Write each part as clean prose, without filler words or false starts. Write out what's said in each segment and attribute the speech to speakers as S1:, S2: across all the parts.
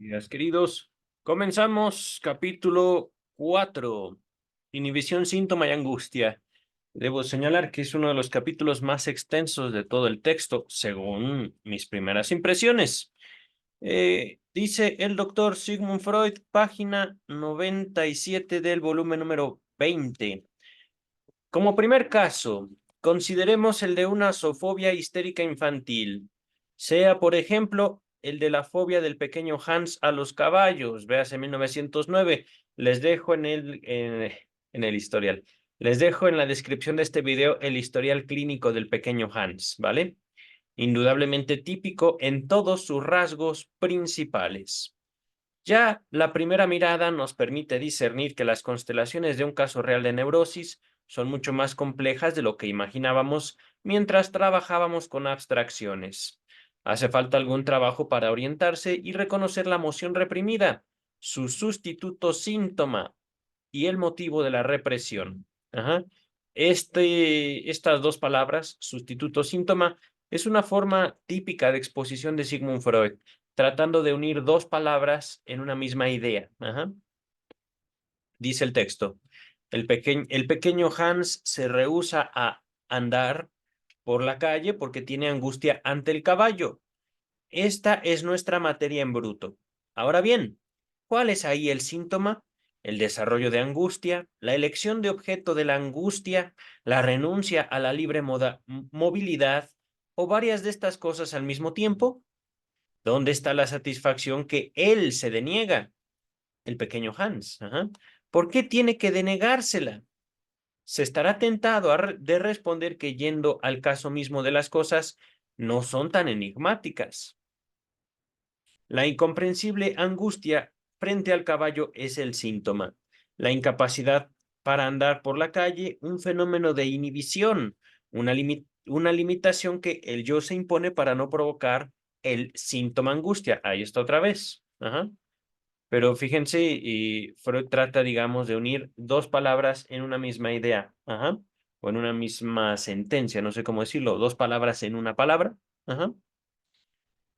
S1: Días, queridos. Comenzamos capítulo 4. Inhibición, síntoma y angustia. Debo señalar que es uno de los capítulos más extensos de todo el texto, según mis primeras impresiones. Dice el doctor Sigmund Freud, página 97 del volumen número 20. Como primer caso, consideremos el de una zoofobia histérica infantil, sea, por ejemplo, el de la fobia del pequeño Hans a los caballos, véase 1909. Les dejo en el historial. Les dejo en la descripción de este video el historial clínico del pequeño Hans, ¿vale? Indudablemente típico en todos sus rasgos principales. Ya la primera mirada nos permite discernir que las constelaciones de un caso real de neurosis son mucho más complejas de lo que imaginábamos mientras trabajábamos con abstracciones. Hace falta algún trabajo para orientarse y reconocer la emoción reprimida, su sustituto síntoma y el motivo de la represión. Ajá. Estas dos palabras, sustituto síntoma, es una forma típica de exposición de Sigmund Freud, tratando de unir dos palabras en una misma idea. Ajá. Dice el texto, el pequeño Hans se rehúsa a andar por la calle porque tiene angustia ante el caballo. Esta es nuestra materia en bruto. Ahora bien, ¿cuál es ahí el síntoma? El desarrollo de angustia, la elección de objeto de la angustia, la renuncia a la libre movilidad o varias de estas cosas al mismo tiempo. ¿Dónde está la satisfacción que él se deniega? El pequeño Hans. Ajá. ¿Por qué tiene que denegársela? Se estará tentado de responder que yendo al caso mismo de las cosas, no son tan enigmáticas. La incomprensible angustia frente al caballo es el síntoma. La incapacidad para andar por la calle, un fenómeno de inhibición, una limitación que el yo se impone para no provocar el síntoma angustia. Ahí está otra vez. Ajá. Pero fíjense, y Freud trata, digamos, de unir dos palabras en una misma idea. Ajá. O en una misma sentencia, no sé cómo decirlo, dos palabras en una palabra. Ajá.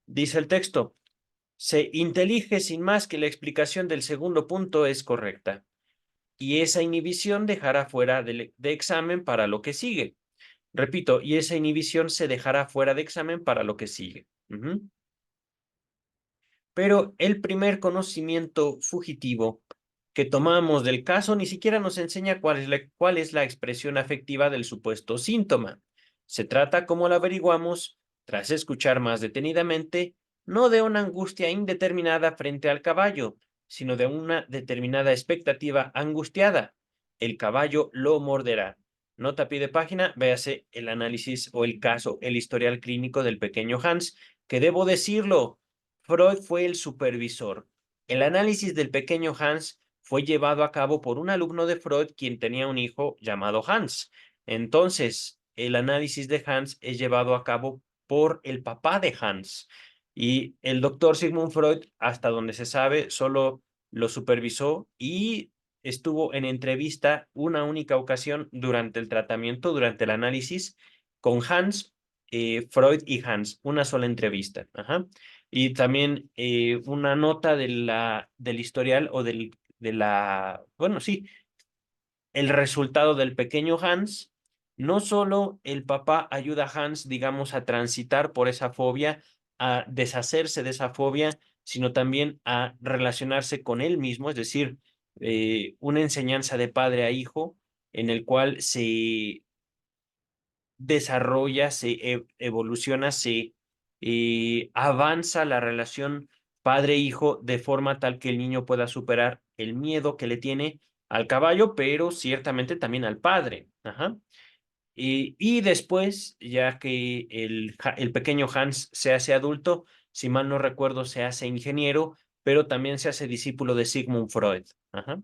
S1: Dice el texto. Se intelige sin más que la explicación del segundo punto es correcta, y esa inhibición dejará fuera de examen para lo que sigue. Repito, y esa inhibición se dejará fuera de examen para lo que sigue. Pero el primer conocimiento fugitivo que tomamos del caso ni siquiera nos enseña cuál es la expresión afectiva del supuesto síntoma. Se trata, como lo averiguamos, tras escuchar más detenidamente, no de una angustia indeterminada frente al caballo, sino de una determinada expectativa angustiada. El caballo lo morderá. Nota a pie de página, véase el análisis o el caso, el historial clínico del pequeño Hans, que debo decirlo, Freud fue el supervisor. El análisis del pequeño Hans fue llevado a cabo por un alumno de Freud quien tenía un hijo llamado Hans. Entonces, el análisis de Hans es llevado a cabo por el papá de Hans. Y el doctor Sigmund Freud, hasta donde se sabe, solo lo supervisó y estuvo en entrevista una única ocasión durante el tratamiento, durante el análisis, con Hans, Freud y Hans, una sola entrevista. Ajá. Y también una nota del historial o bueno, sí, el resultado del pequeño Hans. No solo el papá ayuda a Hans, digamos, a transitar por esa fobia, a deshacerse de esa fobia, sino también a relacionarse con él mismo, es decir, una enseñanza de padre a hijo en el cual se desarrolla, se evoluciona, se avanza la relación padre-hijo de forma tal que el niño pueda superar el miedo que le tiene al caballo, pero ciertamente también al padre. Ajá. Y después, ya que el pequeño Hans se hace adulto, si mal no recuerdo, se hace ingeniero, pero también se hace discípulo de Sigmund Freud. Ajá.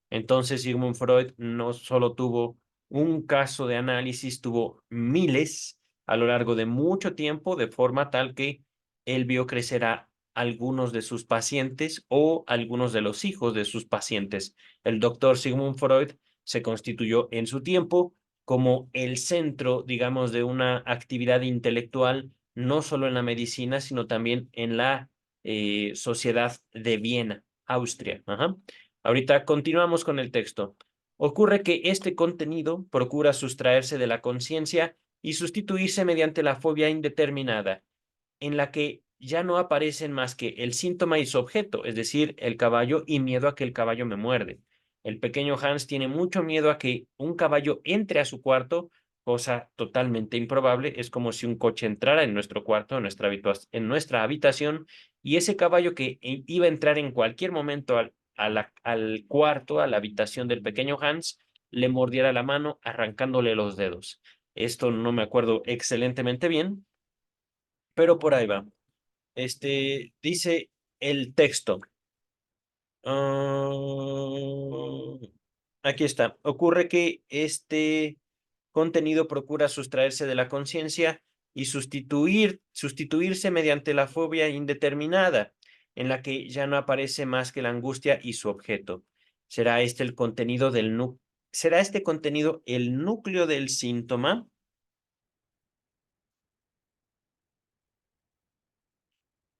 S1: Entonces, Sigmund Freud no solo tuvo un caso de análisis, tuvo miles a lo largo de mucho tiempo, de forma tal que él vio crecer a algunos de sus pacientes o algunos de los hijos de sus pacientes. El doctor Sigmund Freud se constituyó en su tiempo como el centro, digamos, de una actividad intelectual, no solo en la medicina, sino también en la sociedad de Viena, Austria. Ajá. Ahorita continuamos con el texto. Ocurre que este contenido procura sustraerse de la conciencia y sustituirse mediante la fobia indeterminada, en la que ya no aparecen más que el síntoma y su objeto, es decir, el caballo y miedo a que el caballo me muerde. El pequeño Hans tiene mucho miedo a que un caballo entre a su cuarto, cosa totalmente improbable. Es como si un coche entrara en nuestro cuarto, en nuestra habitación, y ese caballo que iba a entrar en cualquier momento al cuarto, a la habitación del pequeño Hans, le mordiera la mano, arrancándole los dedos. Esto no me acuerdo excelentemente bien, pero por ahí va. Dice el texto. Ah, aquí está. Ocurre que este contenido procura sustraerse de la conciencia y sustituirse mediante la fobia indeterminada, en la que ya no aparece más que la angustia y su objeto. ¿Será este el contenido ¿Será este contenido el núcleo del síntoma?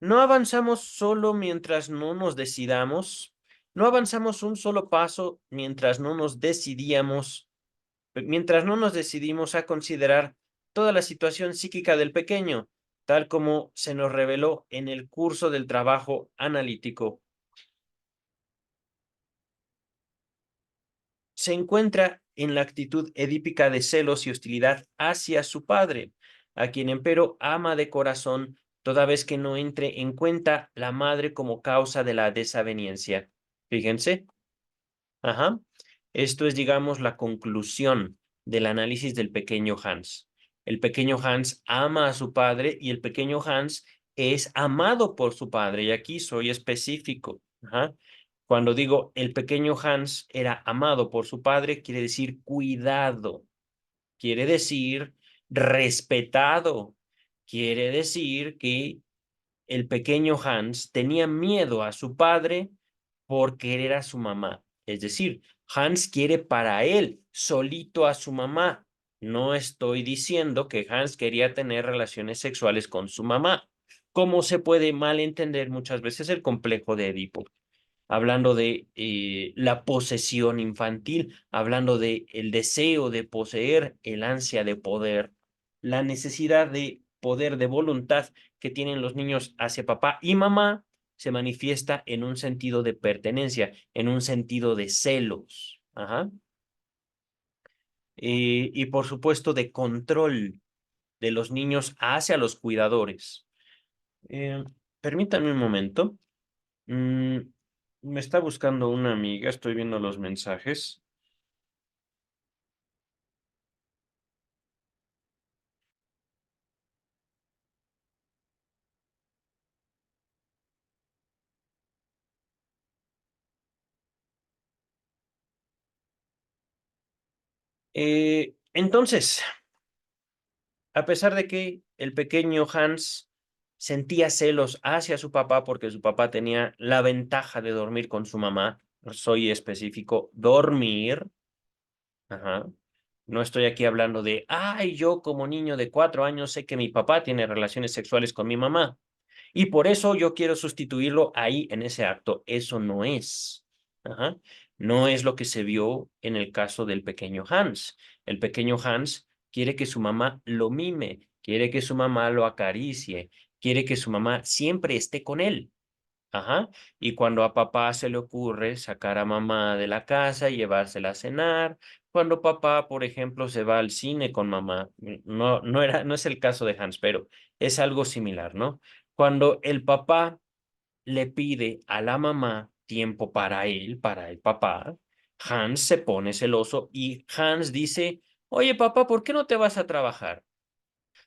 S1: No avanzamos solo mientras no nos decidamos, no avanzamos un solo paso mientras no nos decidimos a considerar toda la situación psíquica del pequeño, tal como se nos reveló en el curso del trabajo analítico. Se encuentra en la actitud edípica de celos y hostilidad hacia su padre, a quien empero ama de corazón, toda vez que no entre en cuenta la madre como causa de la desaveniencia. Fíjense. Ajá. Esto es, digamos, la conclusión del análisis del pequeño Hans. El pequeño Hans ama a su padre y el pequeño Hans es amado por su padre. Y aquí soy específico. Ajá. Cuando digo el pequeño Hans era amado por su padre, quiere decir cuidado, quiere decir respetado, quiere decir que el pequeño Hans tenía miedo a su padre por querer a su mamá. Es decir, Hans quiere para él, solito a su mamá. No estoy diciendo que Hans quería tener relaciones sexuales con su mamá, como se puede malentender muchas veces el complejo de Edipo, hablando de la posesión infantil, hablando de el deseo de poseer, el ansia de poder, la necesidad de poder, de voluntad que tienen los niños hacia papá y mamá, se manifiesta en un sentido de pertenencia, en un sentido de celos. Ajá. Y por supuesto de control de los niños hacia los cuidadores. Eh, Permítanme un momento. Mm, Me está buscando una amiga, estoy viendo los mensajes. Entonces, a pesar de que el pequeño Hans sentía celos hacia su papá porque su papá tenía la ventaja de dormir con su mamá, soy específico, dormir, ajá. No estoy aquí hablando de, ay, yo como niño de 4 años sé que mi papá tiene relaciones sexuales con mi mamá. Y por eso yo quiero sustituirlo ahí en ese acto. Eso no es. Ajá. No es lo que se vio en el caso del pequeño Hans. El pequeño Hans quiere que su mamá lo mime, quiere que su mamá lo acaricie, quiere que su mamá siempre esté con él. Ajá. Y cuando a papá se le ocurre sacar a mamá de la casa y llevársela a cenar, cuando papá, por ejemplo, se va al cine con mamá, no es el caso de Hans, pero es algo similar, ¿no? Cuando el papá le pide a la mamá tiempo para el papá, Hans se pone celoso y Hans dice, oye, papá, ¿por qué no te vas a trabajar?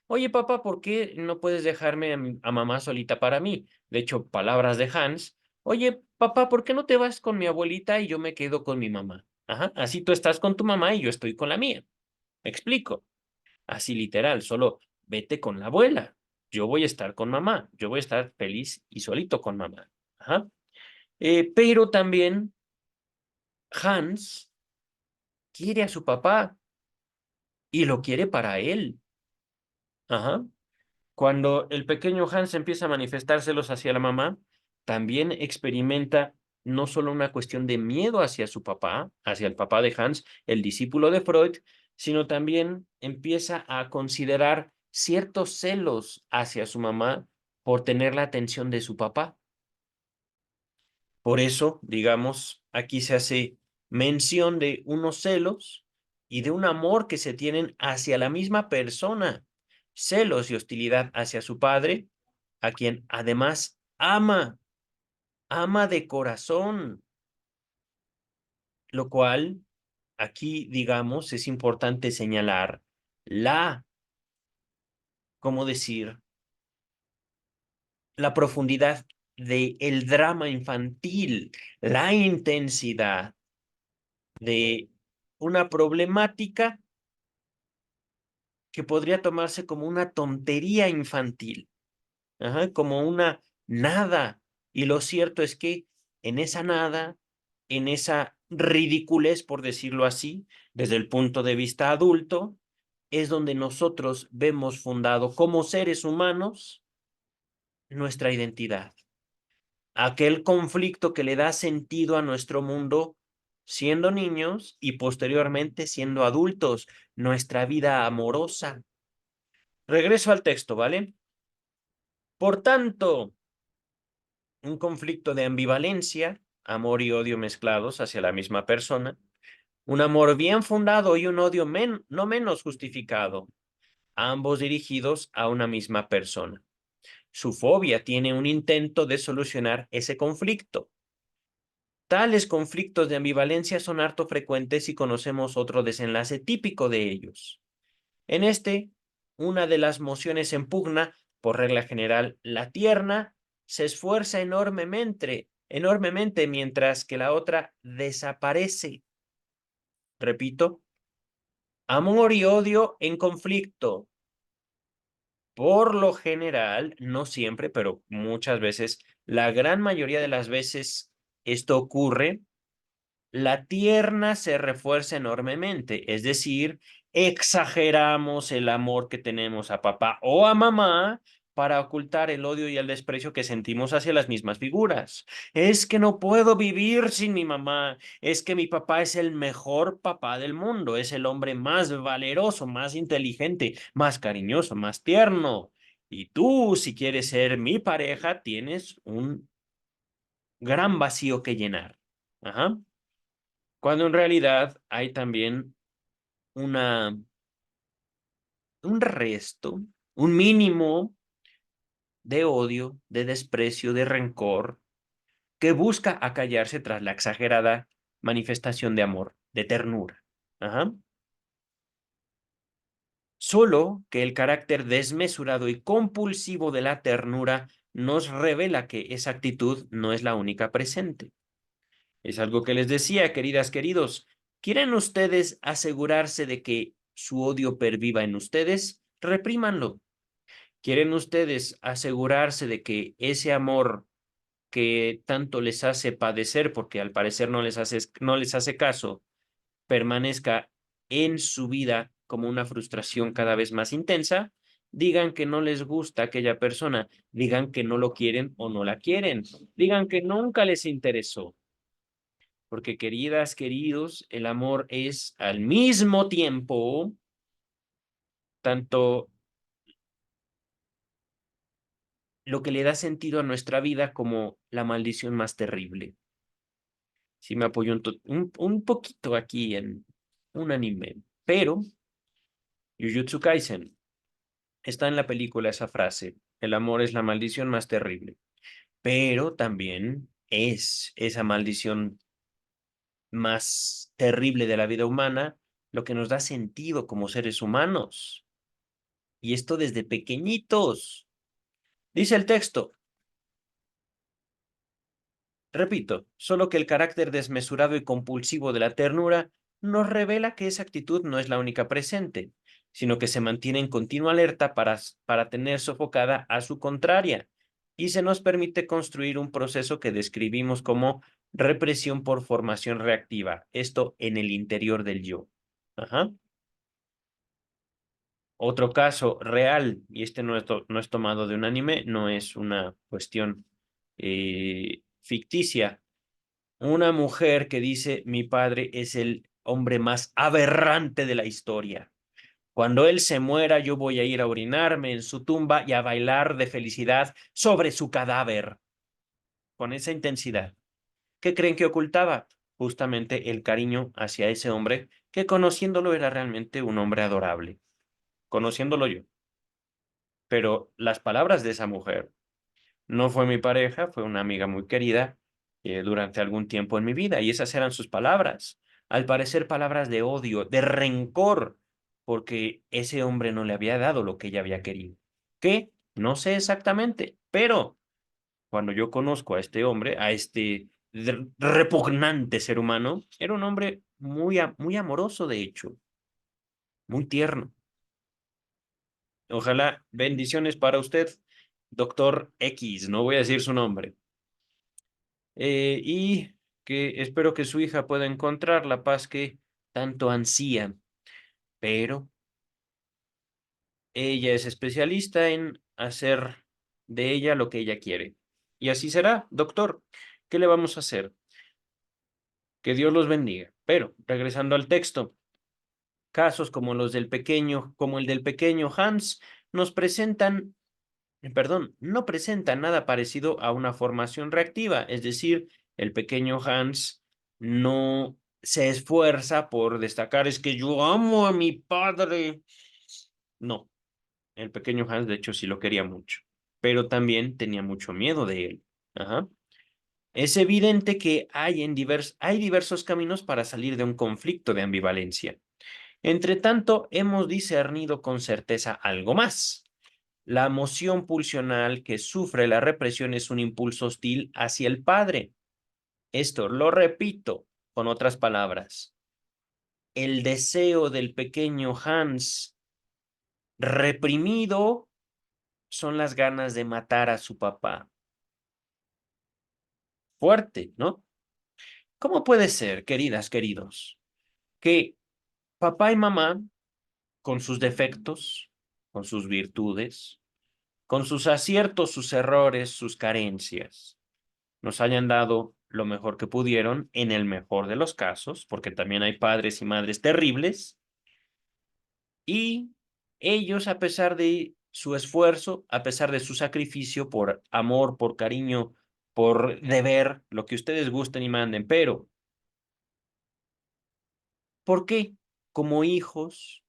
S1: Oye, papá, ¿por qué no puedes dejarme a mamá solita para mí? De hecho, palabras de Hans. Oye, papá, ¿por qué no te vas con mi abuelita y yo me quedo con mi mamá? Ajá, así tú estás con tu mamá y yo estoy con la mía. ¿Me explico? Así literal, solo vete con la abuela. Yo voy a estar con mamá. Yo voy a estar feliz y solito con mamá. Ajá. Pero también Hans quiere a su papá y lo quiere para él. Ajá. Cuando el pequeño Hans empieza a manifestárselos hacia la mamá, también experimenta no solo una cuestión de miedo hacia su papá, hacia el papá de Hans, el discípulo de Freud, sino también empieza a considerar ciertos celos hacia su mamá por tener la atención de su papá. Por eso, digamos, aquí se hace mención de unos celos y de un amor que se tienen hacia la misma persona, celos y hostilidad hacia su padre, a quien además ama de corazón, lo cual aquí, digamos, es importante señalar ¿cómo decir? La profundidad del drama infantil, la intensidad de una problemática que podría tomarse como una tontería infantil, como una nada. Y lo cierto es que en esa nada, en esa ridiculez, por decirlo así, desde el punto de vista adulto, es donde nosotros vemos fundado como seres humanos nuestra identidad. Aquel conflicto que le da sentido a nuestro mundo siendo niños y posteriormente siendo adultos, nuestra vida amorosa. Regreso al texto, ¿vale? Por tanto, un conflicto de ambivalencia, amor y odio mezclados hacia la misma persona, un amor bien fundado y un odio no menos justificado, ambos dirigidos a una misma persona. Su fobia tiene un intento de solucionar ese conflicto. Tales conflictos de ambivalencia son harto frecuentes y conocemos otro desenlace típico de ellos. En este, una de las mociones en pugna, por regla general la tierna, se esfuerza enormemente mientras que la otra desaparece. Repito, amor y odio en conflicto. Por lo general, no siempre, pero muchas veces, la gran mayoría de las veces esto ocurre. La tierna se refuerza enormemente, es decir, exageramos el amor que tenemos a papá o a mamá para ocultar el odio y el desprecio que sentimos hacia las mismas figuras. Es que no puedo vivir sin mi mamá, es que mi papá es el mejor papá del mundo, es el hombre más valeroso, más inteligente, más cariñoso, más tierno. Y tú, si quieres ser mi pareja, tienes un gran vacío que llenar. Ajá. Cuando en realidad hay también una, un resto, un mínimo de odio, de desprecio, de rencor, que busca acallarse tras la exagerada manifestación de amor, de ternura. Ajá. Solo que el carácter desmesurado y compulsivo de la ternura nos revela que esa actitud no es la única presente. Es algo que les decía, queridas, queridos. ¿Quieren ustedes asegurarse de que su odio perviva en ustedes? Reprímanlo. ¿Quieren ustedes asegurarse de que ese amor que tanto les hace padecer, porque al parecer no les hace caso, permanezca en su vida como una frustración cada vez más intensa? Digan que no les gusta aquella persona, digan que no lo quieren o no la quieren, digan que nunca les interesó. Porque queridas, queridos, el amor es al mismo tiempo tanto lo que le da sentido a nuestra vida como la maldición más terrible. Sí me apoyo un poquito aquí en un anime, pero Jujutsu Kaisen está en la película esa frase, el amor es la maldición más terrible, pero también es esa maldición más terrible de la vida humana lo que nos da sentido como seres humanos. Y esto desde pequeñitos. Dice el texto, repito, solo que el carácter desmesurado y compulsivo de la ternura nos revela que esa actitud no es la única presente, sino que se mantiene en continua alerta para tener sofocada a su contraria, y se nos permite construir un proceso que describimos como represión por formación reactiva, esto en el interior del yo. Ajá. Otro caso real, y este no es tomado de un anime, no es una cuestión ficticia. Una mujer que dice, mi padre es el hombre más aberrante de la historia. Cuando él se muera, yo voy a ir a orinarme en su tumba y a bailar de felicidad sobre su cadáver. Con esa intensidad. ¿Qué creen que ocultaba? Justamente el cariño hacia ese hombre que conociéndolo era realmente un hombre adorable. Conociéndolo yo. Pero las palabras de esa mujer no fue mi pareja, fue una amiga muy querida durante algún tiempo en mi vida y esas eran sus palabras. Al parecer palabras de odio, de rencor, porque ese hombre no le había dado lo que ella había querido. ¿Qué? No sé exactamente, pero cuando yo conozco a este hombre, a este repugnante ser humano, era un hombre muy amoroso, de hecho, muy tierno. Ojalá, bendiciones para usted, doctor X, no voy a decir su nombre. Y que espero que su hija pueda encontrar la paz que tanto ansía, pero ella es especialista en hacer de ella lo que ella quiere. Y así será, doctor. ¿Qué le vamos a hacer? Que Dios los bendiga. Pero, regresando al texto, casos como los del pequeño, como el del pequeño Hans, nos presentan, perdón, no presentan nada parecido a una formación reactiva, es decir, el pequeño Hans no se esfuerza por destacar, es que yo amo a mi padre. No, el pequeño Hans de hecho sí lo quería mucho, pero también tenía mucho miedo de él. Ajá. Es evidente que hay diversos caminos para salir de un conflicto de ambivalencia. Entre tanto, hemos discernido con certeza algo más. La emoción pulsional que sufre la represión es un impulso hostil hacia el padre. Esto lo repito con otras palabras. El deseo del pequeño Hans reprimido son las ganas de matar a su papá. Fuerte, ¿no? ¿Cómo puede ser, queridas, queridos, que papá y mamá, con sus defectos, con sus virtudes, con sus aciertos, sus errores, sus carencias, nos hayan dado lo mejor que pudieron en el mejor de los casos, porque también hay padres y madres terribles, y ellos, a pesar de su esfuerzo, a pesar de su sacrificio por amor, por cariño, por deber, lo que ustedes gusten y manden, pero ¿por qué como hijos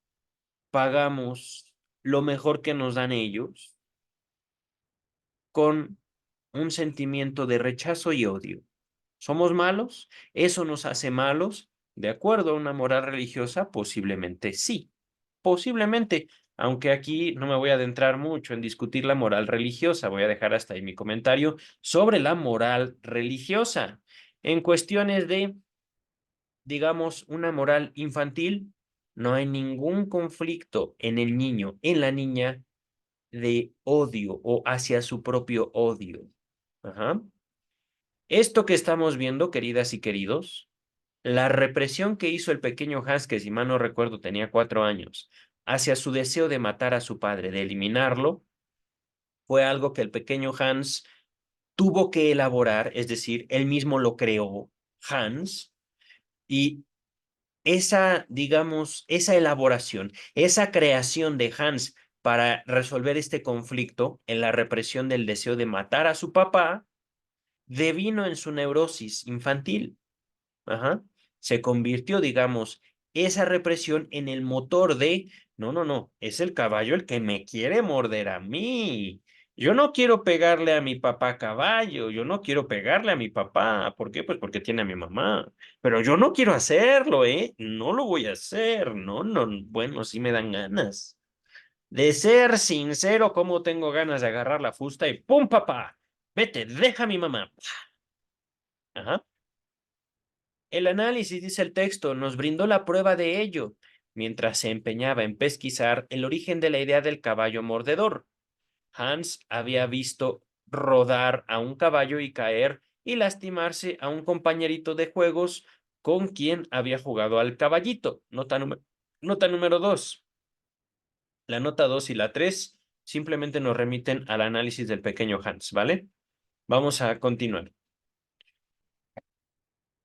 S1: pagamos lo mejor que nos dan ellos con un sentimiento de rechazo y odio? ¿Somos malos? ¿Eso nos hace malos? De acuerdo a una moral religiosa, posiblemente sí. Posiblemente, aunque aquí no me voy a adentrar mucho en discutir la moral religiosa, voy a dejar hasta ahí mi comentario sobre la moral religiosa. En cuestiones de, digamos, una moral infantil, no hay ningún conflicto en el niño, en la niña, de odio o hacia su propio odio. Ajá. Esto que estamos viendo, queridas y queridos, la represión que hizo el pequeño Hans, que si mal no recuerdo tenía 4 años, hacia su deseo de matar a su padre, de eliminarlo, fue algo que el pequeño Hans tuvo que elaborar, es decir, él mismo lo creó, Hans, y esa, digamos, esa elaboración, esa creación de Hans para resolver este conflicto en la represión del deseo de matar a su papá, devino en su neurosis infantil. Ajá. Se convirtió, digamos, esa represión en el motor de, no, no, no, es el caballo el que me quiere morder a mí. Yo no quiero pegarle a mi papá caballo, yo no quiero pegarle a mi papá. ¿Por qué? Pues porque tiene a mi mamá. Pero yo no quiero hacerlo, ¿eh? No lo voy a hacer. No, no, bueno, sí me dan ganas. De ser sincero, ¿cómo tengo ganas de agarrar la fusta y ¡pum, papá! Vete, deja a mi mamá. Ajá. El análisis, dice el texto, nos brindó la prueba de ello, mientras se empeñaba en pesquisar el origen de la idea del caballo mordedor. Hans había visto rodar a un caballo y caer y lastimarse a un compañerito de juegos con quien había jugado al caballito. Nota número 2. La nota 2 y la 3 simplemente nos remiten al análisis del pequeño Hans, ¿vale? Vamos a continuar.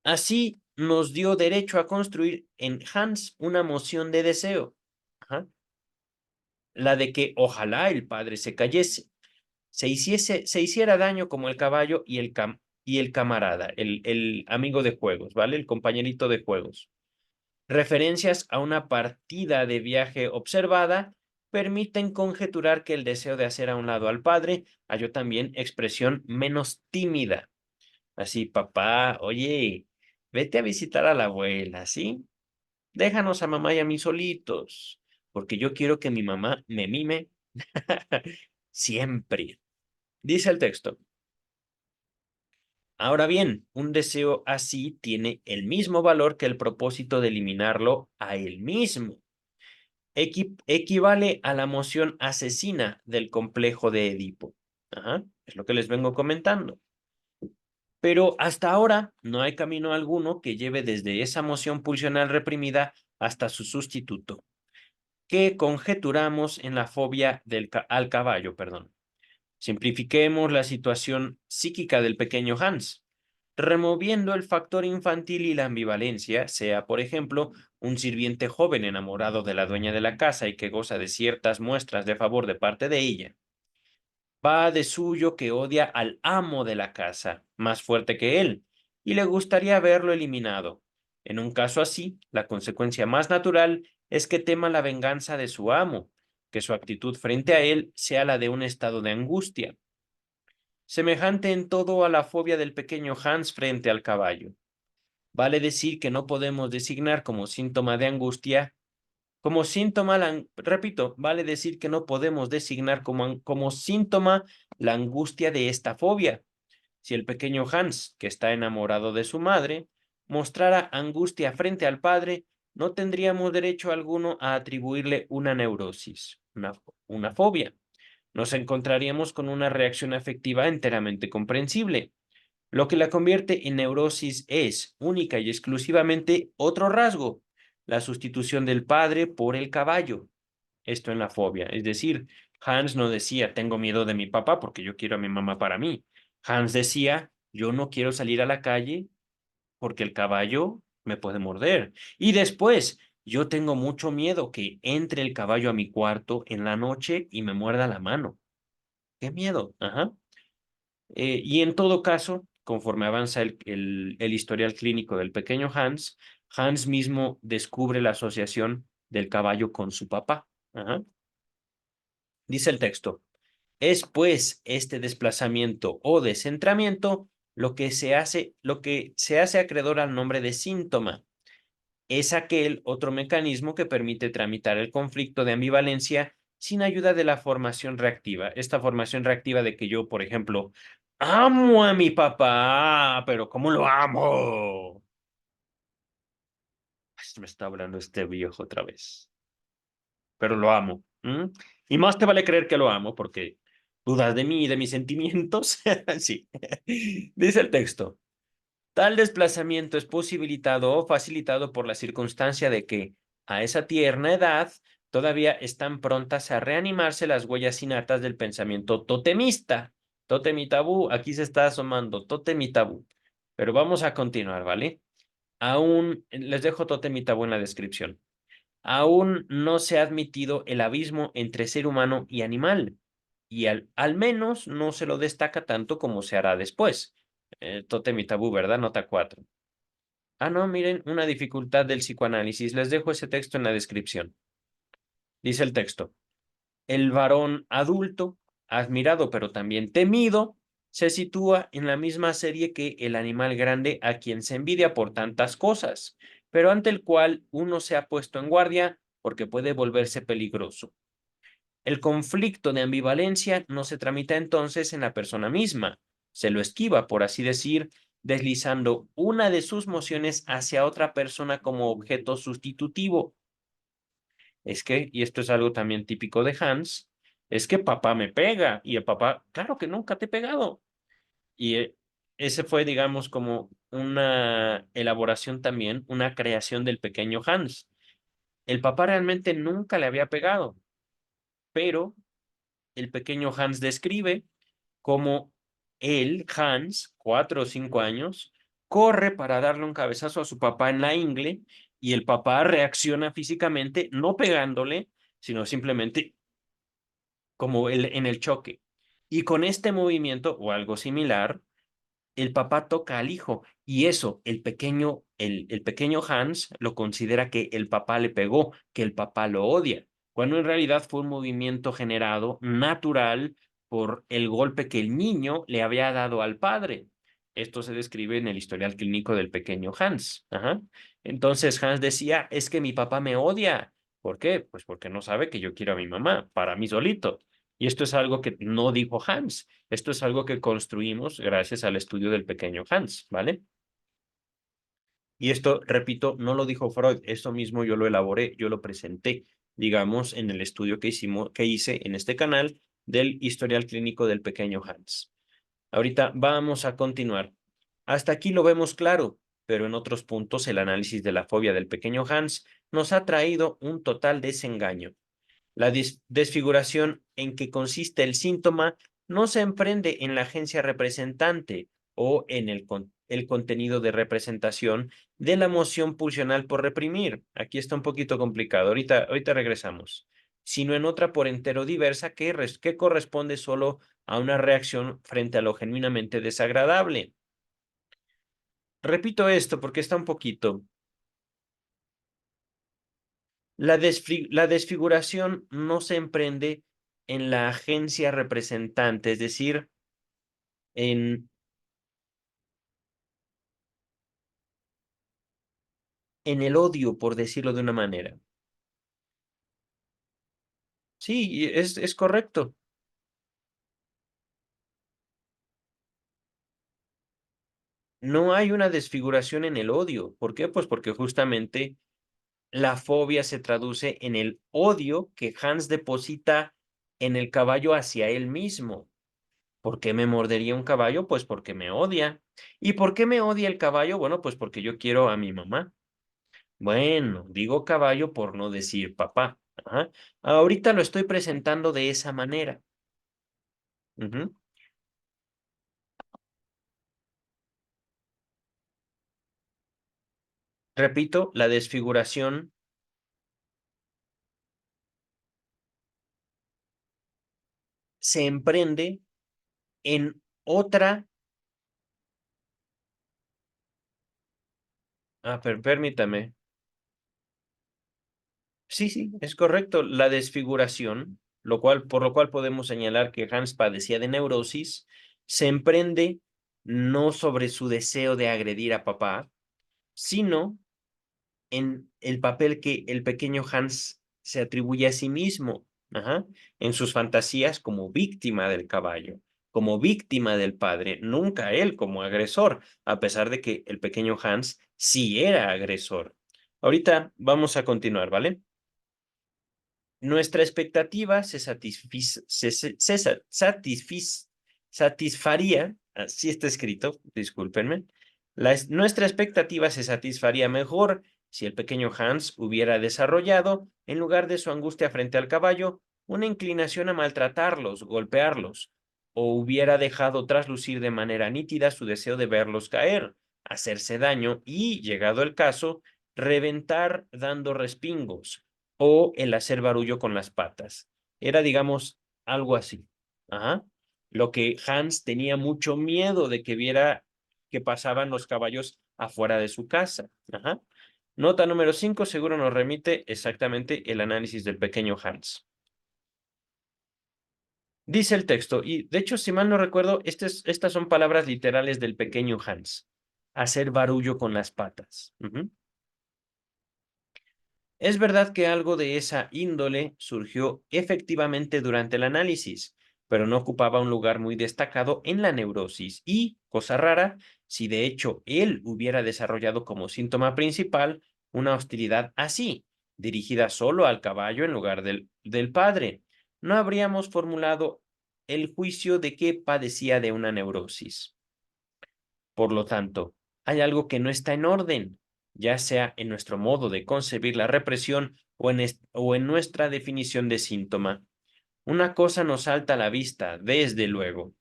S1: Así nos dio derecho a construir en Hans una moción de deseo. Ajá. La de que ojalá el padre se cayese, se hiciera daño como el caballo y el camarada, el amigo de juegos, ¿vale? El compañerito de juegos. Referencias a una partida de viaje observada permiten conjeturar que el deseo de hacer a un lado al padre halló también expresión menos tímida. Así, papá, oye, vete a visitar a la abuela, ¿sí? Déjanos a mamá y a mí solitos, porque yo quiero que mi mamá me mime siempre. Dice el texto. Ahora bien, un deseo así tiene el mismo valor que el propósito de eliminarlo a él mismo. Equivale a la moción asesina del complejo de Edipo. Ajá, es lo que les vengo comentando. Pero hasta ahora no hay camino alguno que lleve desde esa moción pulsional reprimida hasta su sustituto, que conjeturamos en la fobia al caballo, perdón. Simplifiquemos la situación psíquica del pequeño Hans, removiendo el factor infantil y la ambivalencia, sea, por ejemplo, un sirviente joven enamorado de la dueña de la casa y que goza de ciertas muestras de favor de parte de ella. Va de suyo que odia al amo de la casa, más fuerte que él, y le gustaría verlo eliminado. En un caso así, la consecuencia más natural es que tema la venganza de su amo, que su actitud frente a él sea la de un estado de angustia, semejante en todo a la fobia del pequeño Hans frente al caballo. Vale decir que no podemos designar como síntoma de angustia, como síntoma, repito, vale decir que no podemos designar como síntoma la angustia de esta fobia. Si el pequeño Hans, que está enamorado de su madre, mostrara angustia frente al padre, no tendríamos derecho alguno a atribuirle una neurosis, una fobia. Nos encontraríamos con una reacción afectiva enteramente comprensible. Lo que la convierte en neurosis es, única y exclusivamente, otro rasgo, la sustitución del padre por el caballo. Esto en la fobia. Es decir, Hans no decía, tengo miedo de mi papá porque yo quiero a mi mamá para mí. Hans decía, yo no quiero salir a la calle porque el caballo me puede morder. Y después, yo tengo mucho miedo que entre el caballo a mi cuarto en la noche y me muerda la mano. ¡Qué miedo! Ajá. Y en todo caso, conforme avanza el historial clínico del pequeño Hans, Hans mismo descubre la asociación del caballo con su papá. Ajá. Dice el texto, es pues este desplazamiento o descentramiento lo que se hace acreedor al nombre de síntoma. Es aquel otro mecanismo que permite tramitar el conflicto de ambivalencia sin ayuda de la formación reactiva. Esta formación reactiva de que yo, por ejemplo, amo a mi papá, pero ¿cómo lo amo? Me está hablando este viejo otra vez, pero lo amo. Y más te vale creer que lo amo porque dudas de mí y de mis sentimientos. Sí. Dice el texto. Tal desplazamiento es posibilitado o facilitado por la circunstancia de que, a esa tierna edad, todavía están prontas a reanimarse las huellas innatas del pensamiento totemista. Totem y tabú, aquí se está asomando, totem y tabú. Pero vamos a continuar, ¿vale? Aún, les dejo totem y tabú en la descripción. Aún no se ha admitido el abismo entre ser humano y animal, y al menos no se lo destaca tanto como se hará después. Tótem y tabú, ¿verdad? Nota 4. Ah, no, miren, una dificultad del psicoanálisis. Les dejo ese texto en la descripción. Dice el texto. El varón adulto, admirado pero también temido, se sitúa en la misma serie que el animal grande a quien se envidia por tantas cosas, pero ante el cual uno se ha puesto en guardia porque puede volverse peligroso. El conflicto de ambivalencia no se tramita entonces en la persona misma, se lo esquiva, por así decir, deslizando una de sus mociones hacia otra persona como objeto sustitutivo. Es que, y esto es algo también típico de Hans, es que papá me pega y el papá, claro que nunca te he pegado. Y ese fue, digamos, como una elaboración también, una creación del pequeño Hans. El papá realmente nunca le había pegado, pero el pequeño Hans describe cómo él, Hans, 4 o 5 años, corre para darle un cabezazo a su papá en la ingle y el papá reacciona físicamente, no pegándole, sino simplemente como en el choque. Y con este movimiento o algo similar, el papá toca al hijo y eso, el pequeño Hans lo considera que el papá le pegó, que el papá lo odia, cuando en realidad fue un movimiento generado natural por el golpe que el niño le había dado al padre. Esto se describe en el historial clínico del pequeño Hans. Ajá. Entonces Hans decía, es que mi papá me odia. ¿Por qué? Pues porque no sabe que yo quiero a mi mamá, para mí solito. Y esto es algo que no dijo Hans. Esto es algo que construimos gracias al estudio del pequeño Hans, ¿vale? Y esto, repito, no lo dijo Freud, esto mismo yo lo elaboré, yo lo presenté, digamos, en el estudio que hice en este canal del historial clínico del pequeño Hans. Ahorita vamos a continuar. Hasta aquí lo vemos claro, pero en otros puntos el análisis de la fobia del pequeño Hans nos ha traído un total desengaño. La desfiguración en que consiste el síntoma no se emprende en la agencia representante o en el contenido de representación de la emoción pulsional por reprimir. Aquí está un poquito complicado. Ahorita regresamos. Sino en otra por entero diversa que corresponde solo a una reacción frente a lo genuinamente desagradable. Repito esto porque está un poquito. La desfiguración no se emprende en la agencia representante, es decir, en, en el odio, por decirlo de una manera. Sí, es correcto. No hay una desfiguración en el odio. ¿Por qué? Pues porque justamente la fobia se traduce en el odio que Hans deposita en el caballo hacia él mismo. ¿Por qué me mordería un caballo? Pues porque me odia. ¿Y por qué me odia el caballo? Bueno, pues porque yo quiero a mi mamá. Bueno, digo caballo por no decir papá. Ajá. Ahorita lo estoy presentando de esa manera. Ujú. Repito, la desfiguración se emprende en otra. Permítame. Sí, sí, es correcto. La desfiguración, por lo cual podemos señalar que Hans padecía de neurosis, se emprende no sobre su deseo de agredir a papá, sino en el papel que el pequeño Hans se atribuye a sí mismo, ajá, en sus fantasías como víctima del caballo, como víctima del padre, nunca él como agresor, a pesar de que el pequeño Hans sí era agresor. Ahorita vamos a continuar, ¿vale? Nuestra expectativa satisfaría, así está escrito, discúlpenme, nuestra expectativa se satisfaría mejor si el pequeño Hans hubiera desarrollado, en lugar de su angustia frente al caballo, una inclinación a maltratarlos, golpearlos, o hubiera dejado traslucir de manera nítida su deseo de verlos caer, hacerse daño y, llegado el caso, reventar dando respingos o el hacer barullo con las patas. Era, digamos, algo así. Ajá. Lo que Hans tenía mucho miedo de que viera que pasaban los caballos afuera de su casa. Ajá. Nota número 5 seguro nos remite exactamente el análisis del pequeño Hans. Dice el texto, y de hecho, si mal no recuerdo, estas son palabras literales del pequeño Hans. Hacer barullo con las patas. Ujú. Es verdad que algo de esa índole surgió efectivamente durante el análisis, pero no ocupaba un lugar muy destacado en la neurosis y, cosa rara, si de hecho él hubiera desarrollado como síntoma principal una hostilidad así, dirigida solo al caballo en lugar del padre, no habríamos formulado el juicio de que padecía de una neurosis. Por lo tanto, hay algo que no está en orden, ya sea en nuestro modo de concebir la represión o en nuestra definición de síntoma. Una cosa nos salta a la vista, desde luego.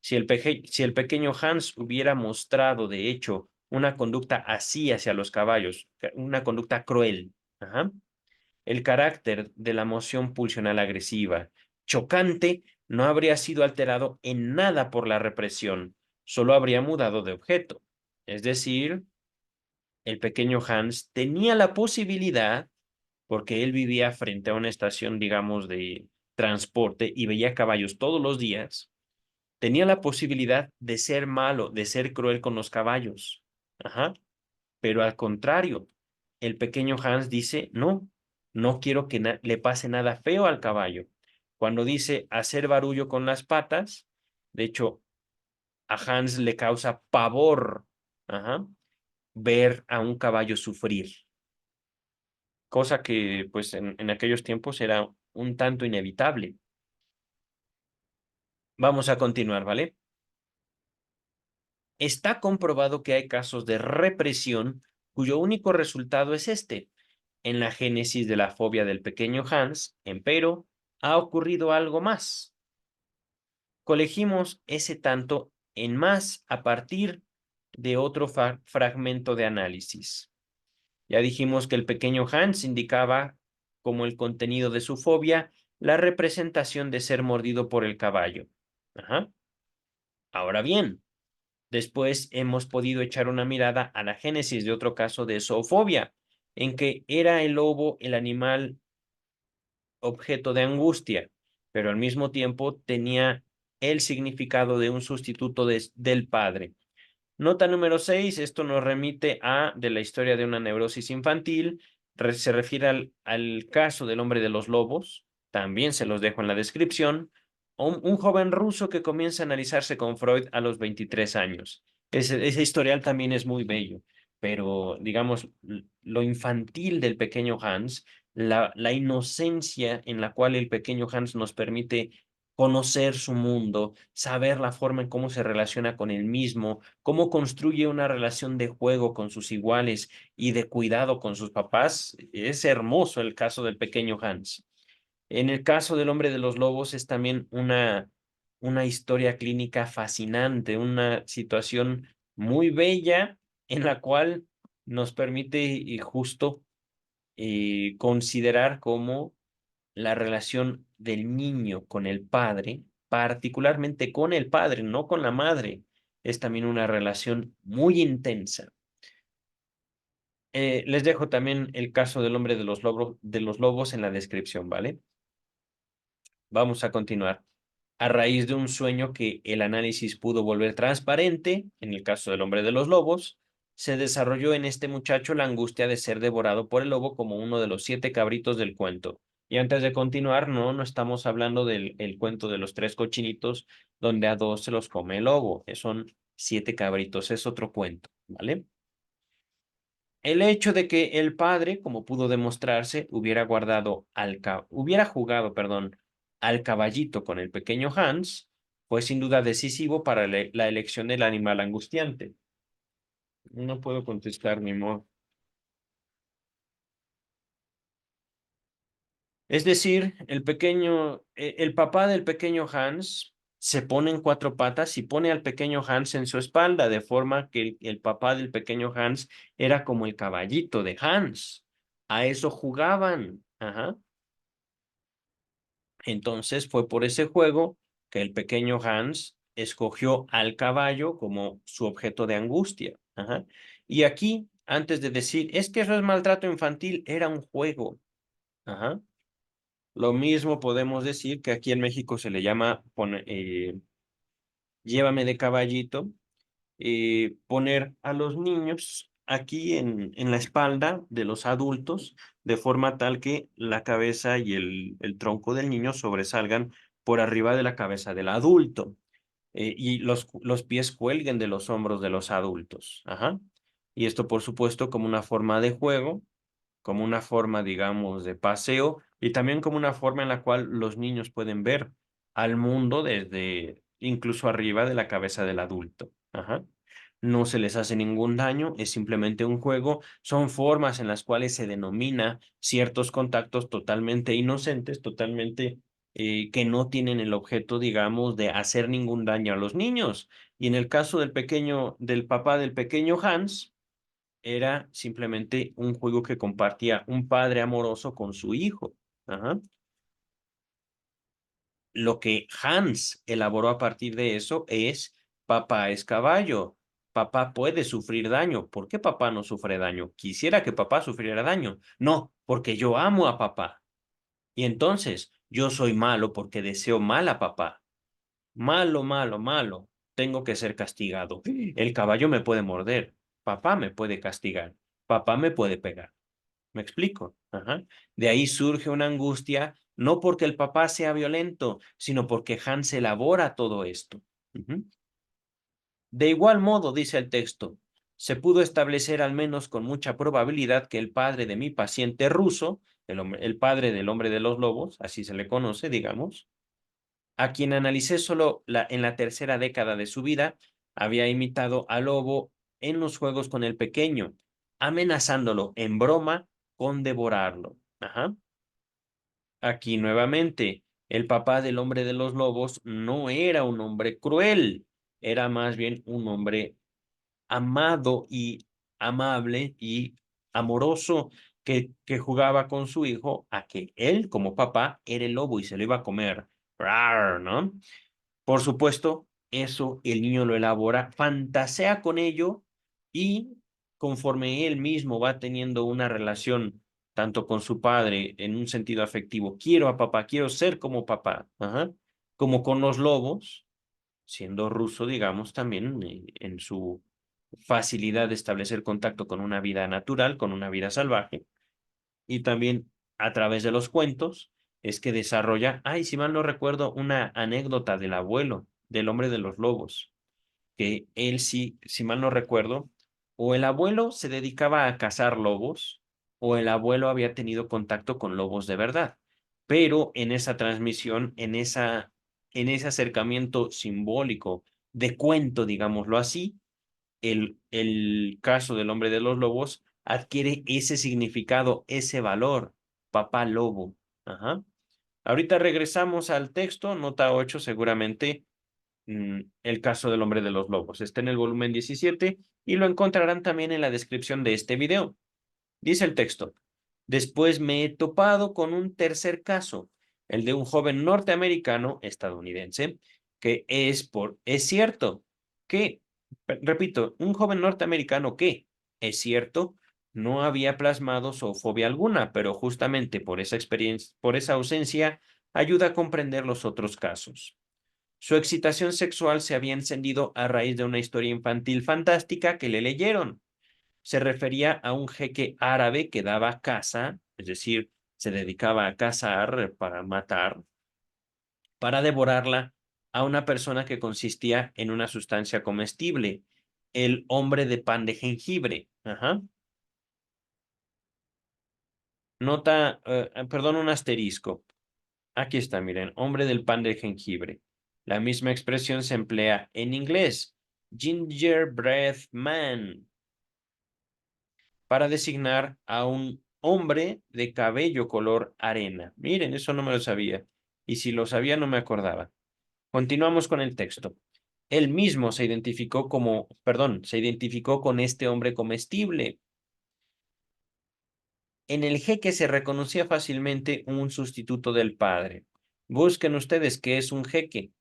S1: Si el pequeño Hans hubiera mostrado, de hecho, una conducta así hacia los caballos, una conducta cruel, ajá, el carácter de la moción pulsional agresiva, chocante, no habría sido alterado en nada por la represión, solo habría mudado de objeto. Es decir, el pequeño Hans tenía la posibilidad, porque él vivía frente a una estación, digamos, de transporte y veía caballos todos los días, tenía la posibilidad de ser malo, de ser cruel con los caballos. Ajá. Pero al contrario, el pequeño Hans dice, no, no quiero que le pase nada feo al caballo. Cuando dice hacer barullo con las patas, de hecho, a Hans le causa pavor, ajá, ver a un caballo sufrir, cosa que pues en aquellos tiempos era un tanto inevitable. Vamos a continuar, ¿vale? Está comprobado que hay casos de represión cuyo único resultado es este. En la génesis de la fobia del pequeño Hans, empero, ha ocurrido algo más. Colegimos ese tanto en más a partir de otro fragmento de análisis. Ya dijimos que el pequeño Hans indicaba como el contenido de su fobia la representación de ser mordido por el caballo. Ajá. Ahora bien, después hemos podido echar una mirada a la génesis de otro caso de zoofobia, en que era el lobo el animal objeto de angustia, pero al mismo tiempo tenía el significado de un sustituto del padre. Nota número 6, esto nos remite a de la historia de una neurosis infantil, se refiere al caso del hombre de los lobos, también se los dejo en la descripción, un joven ruso que comienza a analizarse con Freud a los 23 años. Ese historial también es muy bello, pero digamos, lo infantil del pequeño Hans, la inocencia en la cual el pequeño Hans nos permite conocer su mundo, saber la forma en cómo se relaciona con él mismo, cómo construye una relación de juego con sus iguales y de cuidado con sus papás. Es hermoso el caso del pequeño Hans. En el caso del hombre de los lobos es también una historia clínica fascinante, una situación muy bella en la cual nos permite justo considerar cómo la relación del niño con el padre, particularmente con el padre, no con la madre, es también una relación muy intensa. Les dejo también el caso del hombre de los lobos en la descripción, ¿vale? Vamos a continuar. A raíz de un sueño que el análisis pudo volver transparente, en el caso del hombre de los lobos, se desarrolló en este muchacho la angustia de ser devorado por el lobo como uno de los 7 cabritos del cuento. Y antes de continuar, no estamos hablando del el cuento de los 3 cochinitos, donde a 2 se los come el lobo. Son 7 cabritos, es otro cuento, ¿vale? El hecho de que el padre, como pudo demostrarse, hubiera jugado, perdón, al caballito con el pequeño Hans, fue sin duda decisivo para la elección del animal angustiante. No puedo contestar ni modo. Es decir, el papá del pequeño Hans se pone en 4 patas y pone al pequeño Hans en su espalda, de forma que el papá del pequeño Hans era como el caballito de Hans. A eso jugaban. Ajá. Entonces fue por ese juego que el pequeño Hans escogió al caballo como su objeto de angustia. Ajá. Y aquí, antes de decir, es que eso es maltrato infantil, era un juego. Ajá. Lo mismo podemos decir que aquí en México se le llama llévame de caballito, poner a los niños aquí en la espalda de los adultos, de forma tal que la cabeza y el tronco del niño sobresalgan por arriba de la cabeza del adulto, y los pies cuelguen de los hombros de los adultos. Ajá. Y esto, por supuesto, como una forma de juego, como una forma, digamos, de paseo y también como una forma en la cual los niños pueden ver al mundo desde incluso arriba de la cabeza del adulto. Ajá. No se les hace ningún daño, es simplemente un juego, son formas en las cuales se denomina ciertos contactos totalmente inocentes, totalmente que no tienen el objeto, digamos, de hacer ningún daño a los niños. Y en el caso del papá del pequeño Hans, era simplemente un juego que compartía un padre amoroso con su hijo. Ajá. Lo que Hans elaboró a partir de eso es: papá es caballo, papá puede sufrir daño. ¿Por qué papá no sufre daño? Quisiera que papá sufriera daño. No, porque yo amo a papá. Y entonces yo soy malo porque deseo mal a papá. Malo, malo, malo. Tengo que ser castigado. El caballo me puede morder. Papá me puede castigar. Papá me puede pegar. ¿Me explico? Ajá. De ahí surge una angustia, no porque el papá sea violento, sino porque Hans elabora todo esto. Ujú. De igual modo, dice el texto, se pudo establecer al menos con mucha probabilidad que el padre de mi paciente ruso, el padre del hombre de los lobos, así se le conoce, digamos, a quien analicé solo en la tercera década de su vida, había imitado al lobo en los juegos con el pequeño, amenazándolo en broma con devorarlo. Ajá. Aquí nuevamente, el papá del hombre de los lobos no era un hombre cruel, era más bien un hombre amado y amable y amoroso que jugaba con su hijo a que él como papá era el lobo y se lo iba a comer. Rar, ¿no? Por supuesto, eso el niño lo elabora, fantasea con ello y conforme él mismo va teniendo una relación tanto con su padre en un sentido afectivo, quiero a papá, quiero ser como papá, ajá, como con los lobos, siendo ruso, digamos, también en su facilidad de establecer contacto con una vida natural, con una vida salvaje, y también a través de los cuentos es que desarrolla, ay, si mal no recuerdo, una anécdota del abuelo, del hombre de los lobos, que él sí, si mal no recuerdo, o el abuelo se dedicaba a cazar lobos, o el abuelo había tenido contacto con lobos de verdad. Pero en esa transmisión, en ese acercamiento simbólico de cuento, digámoslo así, el caso del hombre de los lobos adquiere ese significado, ese valor, papá lobo. Ajá. Ahorita regresamos al texto, nota 8 seguramente, el caso del hombre de los lobos. Está en el volumen 17 y lo encontrarán también en la descripción de este video. Dice el texto: después me he topado con un tercer caso, el de un joven norteamericano estadounidense, que es cierto que, repito, un joven norteamericano que, es cierto, no había plasmado zoofobia alguna, pero justamente por esa experiencia, por esa ausencia, ayuda a comprender los otros casos. Su excitación sexual se había encendido a raíz de una historia infantil fantástica que le leyeron. Se refería a un jeque árabe que daba caza, es decir, se dedicaba a cazar para matar, para devorarla a una persona que consistía en una sustancia comestible, el hombre de pan de jengibre. Ajá. Nota, perdón, un asterisco. Aquí está, miren, hombre del pan de jengibre. La misma expresión se emplea en inglés, gingerbread man, para designar a un hombre de cabello color arena. Miren, eso no me lo sabía. Y si lo sabía, no me acordaba. Continuamos con el texto. Él mismo se identificó con este hombre comestible. En el jeque se reconocía fácilmente un sustituto del padre. Busquen ustedes qué es un jeque.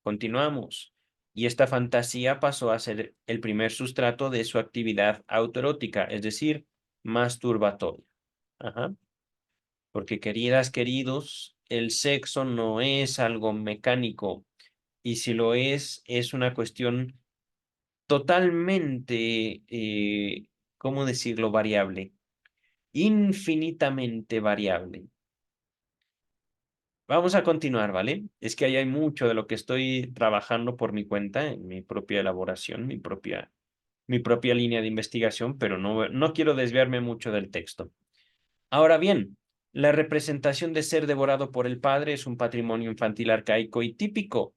S1: Continuamos. Y esta fantasía pasó a ser el primer sustrato de su actividad autoerótica, es decir, masturbatoria. Ajá. Porque queridas, queridos, el sexo no es algo mecánico y si lo es una cuestión totalmente, ¿cómo decirlo? Variable, infinitamente variable. Vamos a continuar, ¿vale? Es que ahí hay mucho de lo que estoy trabajando por mi cuenta, en mi propia elaboración, mi propia línea de investigación, pero no quiero desviarme mucho del texto. Ahora bien, la representación de ser devorado por el padre es un patrimonio infantil arcaico y típico.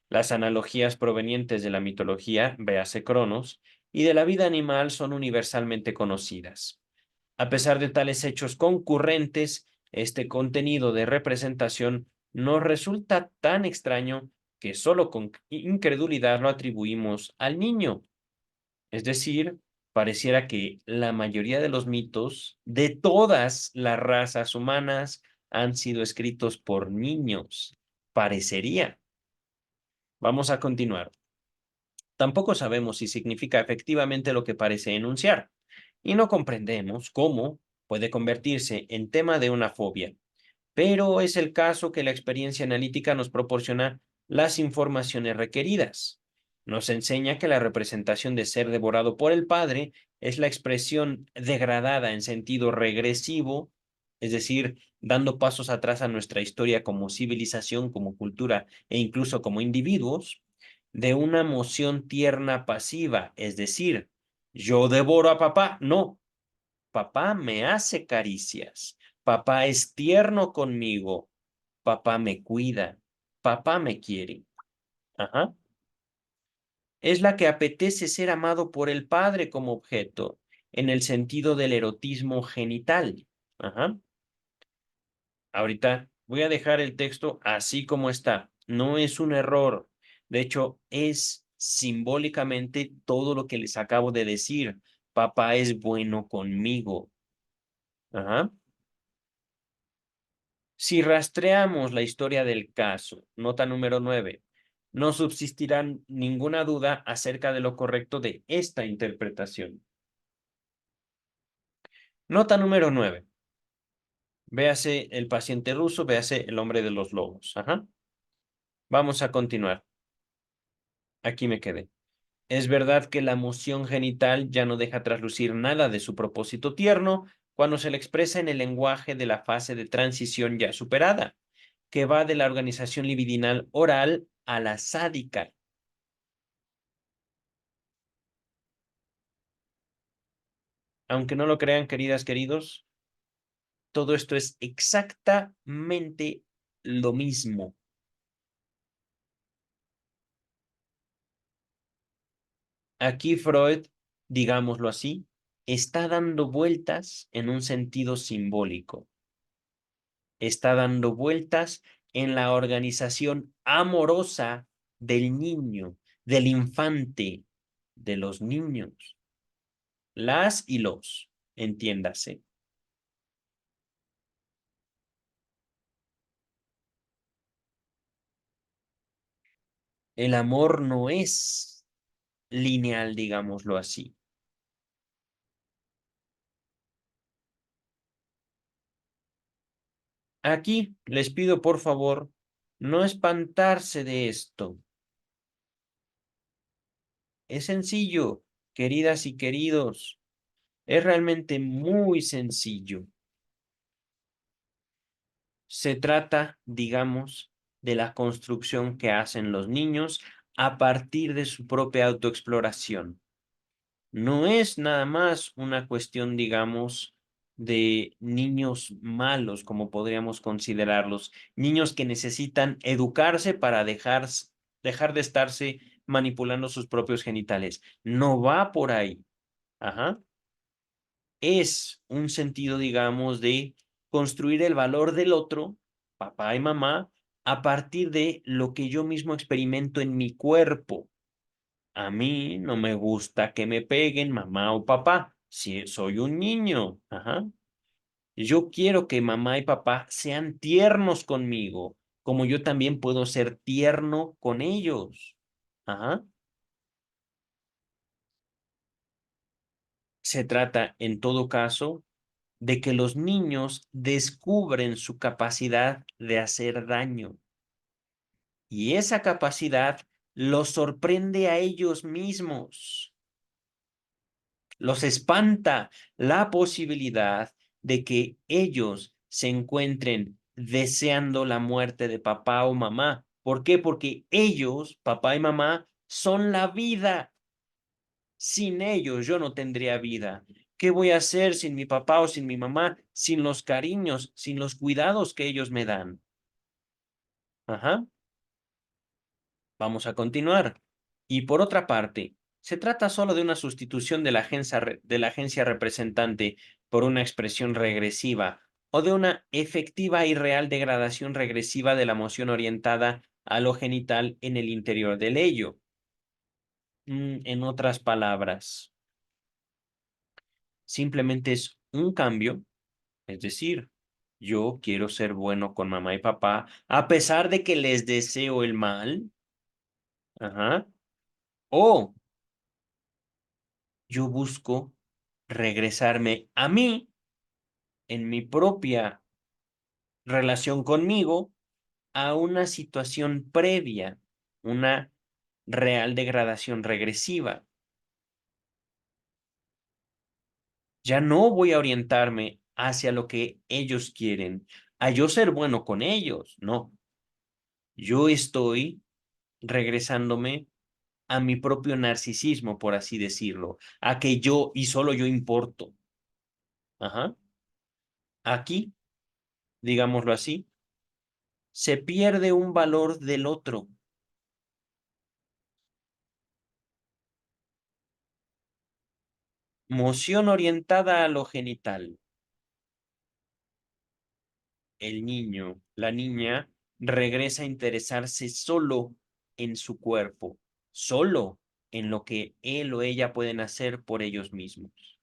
S1: Las analogías provenientes de la mitología, véase Cronos, y de la vida animal son universalmente conocidas. A pesar de tales hechos concurrentes, este contenido de representación nos resulta tan extraño que solo con incredulidad lo atribuimos al niño. Es decir, pareciera que la mayoría de los mitos de todas las razas humanas han sido escritos por niños. Parecería. Vamos a continuar. Tampoco sabemos si significa efectivamente lo que parece enunciar, y no comprendemos cómo puede convertirse en tema de una fobia. Pero es el caso que la experiencia analítica nos proporciona las informaciones requeridas. Nos enseña que la representación de ser devorado por el Padre es la expresión degradada en sentido regresivo, es decir, dando pasos atrás a nuestra historia como civilización, como cultura e incluso como individuos, de una emoción tierna pasiva, es decir, yo devoro a papá, no, papá me hace caricias, papá es tierno conmigo, papá me cuida, papá me quiere. Ajá. Es la que apetece ser amado por el padre como objeto, en el sentido del erotismo genital. Ajá. Ahorita voy a dejar el texto así como está. No es un error. De hecho, es simbólicamente todo lo que les acabo de decir. Papá es bueno conmigo. Ajá. Si rastreamos la historia del caso, nota número 9, no subsistirá ninguna duda acerca de lo correcto de esta interpretación. Nota número 9. Véase el paciente ruso, véase el hombre de los lobos. Ajá. Vamos a continuar. Aquí me quedé. Es verdad que la moción genital ya no deja traslucir nada de su propósito tierno cuando se le expresa en el lenguaje de la fase de transición ya superada, que va de la organización libidinal oral a la sádica. Aunque no lo crean, queridas, queridos, todo esto es exactamente lo mismo. Aquí Freud, digámoslo así, está dando vueltas en un sentido simbólico. Está dando vueltas en la organización amorosa del niño, del infante, de los niños. Las y los, entiéndase. El amor no es lineal, digámoslo así. Aquí les pido por favor no espantarse de esto. Es sencillo, queridas y queridos. Es realmente muy sencillo. Se trata, digamos, de la construcción que hacen los niños a partir de su propia autoexploración. No es nada más una cuestión, digamos, de niños malos, como podríamos considerarlos, niños que necesitan educarse para dejar de estarse manipulando sus propios genitales. No va por ahí. Ajá. Es un sentido, digamos, de construir el valor del otro, papá y mamá, a partir de lo que yo mismo experimento en mi cuerpo. A mí no me gusta que me peguen mamá o papá, si soy un niño. Ajá. Yo quiero que mamá y papá sean tiernos conmigo, como yo también puedo ser tierno con ellos. Ajá. Se trata, en todo caso, de que los niños descubren su capacidad de hacer daño y esa capacidad los sorprende a ellos mismos, los espanta la posibilidad de que ellos se encuentren deseando la muerte de papá o mamá. ¿Por qué? Porque ellos, papá y mamá, son la vida. Sin ellos yo no tendría vida. ¿Qué voy a hacer sin mi papá o sin mi mamá? Sin los cariños, sin los cuidados que ellos me dan. Ajá. Vamos a continuar. Y por otra parte, se trata solo de una sustitución de la agencia representante por una expresión regresiva o de una efectiva y real degradación regresiva de la moción orientada a lo genital en el interior del ello. En otras palabras, simplemente es un cambio, es decir, yo quiero ser bueno con mamá y papá, a pesar de que les deseo el mal, ajá, o yo busco regresarme a mí en mi propia relación conmigo a una situación previa, una real degradación regresiva. Ya no voy a orientarme hacia lo que ellos quieren, a yo ser bueno con ellos, no. Yo estoy regresándome a mi propio narcisismo, por así decirlo, a que yo y solo yo importo. Ajá. Aquí, digámoslo así, se pierde un valor del otro. Moción orientada a lo genital. El niño, la niña, regresa a interesarse solo en su cuerpo, solo en lo que él o ella pueden hacer por ellos mismos.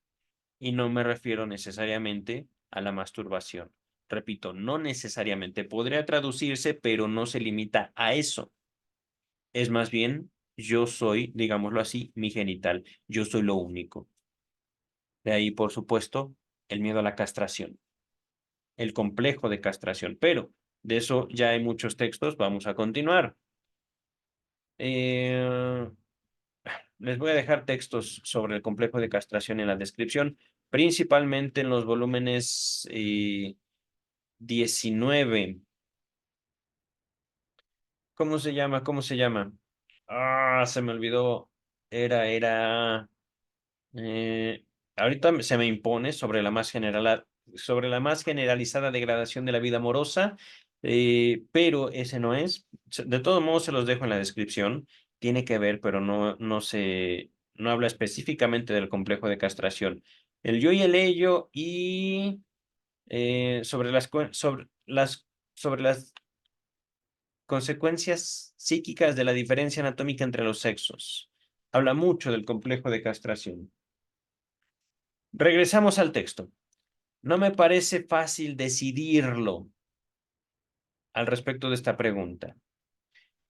S1: Y no me refiero necesariamente a la masturbación. Repito, no necesariamente podría traducirse, pero no se limita a eso. Es más bien, yo soy, digámoslo así, mi genital. Yo soy lo único. De ahí, por supuesto, el miedo a la castración, el complejo de castración. Pero de eso ya hay muchos textos. Vamos a continuar. Eh, Les voy a dejar textos sobre el complejo de castración en la descripción, principalmente en los volúmenes 19. ¿Cómo se llama? ¿Cómo se llama? Ah, se me olvidó. Era. Eh, Ahorita se me impone sobre la más generalizada degradación de la vida amorosa, pero ese no es. De todos modos, se los dejo en la descripción. Tiene que ver, pero no habla específicamente del complejo de castración. El yo y el ello y sobre las consecuencias psíquicas de la diferencia anatómica entre los sexos. Habla mucho del complejo de castración. Regresamos al texto. No me parece fácil decidirlo al respecto de esta pregunta.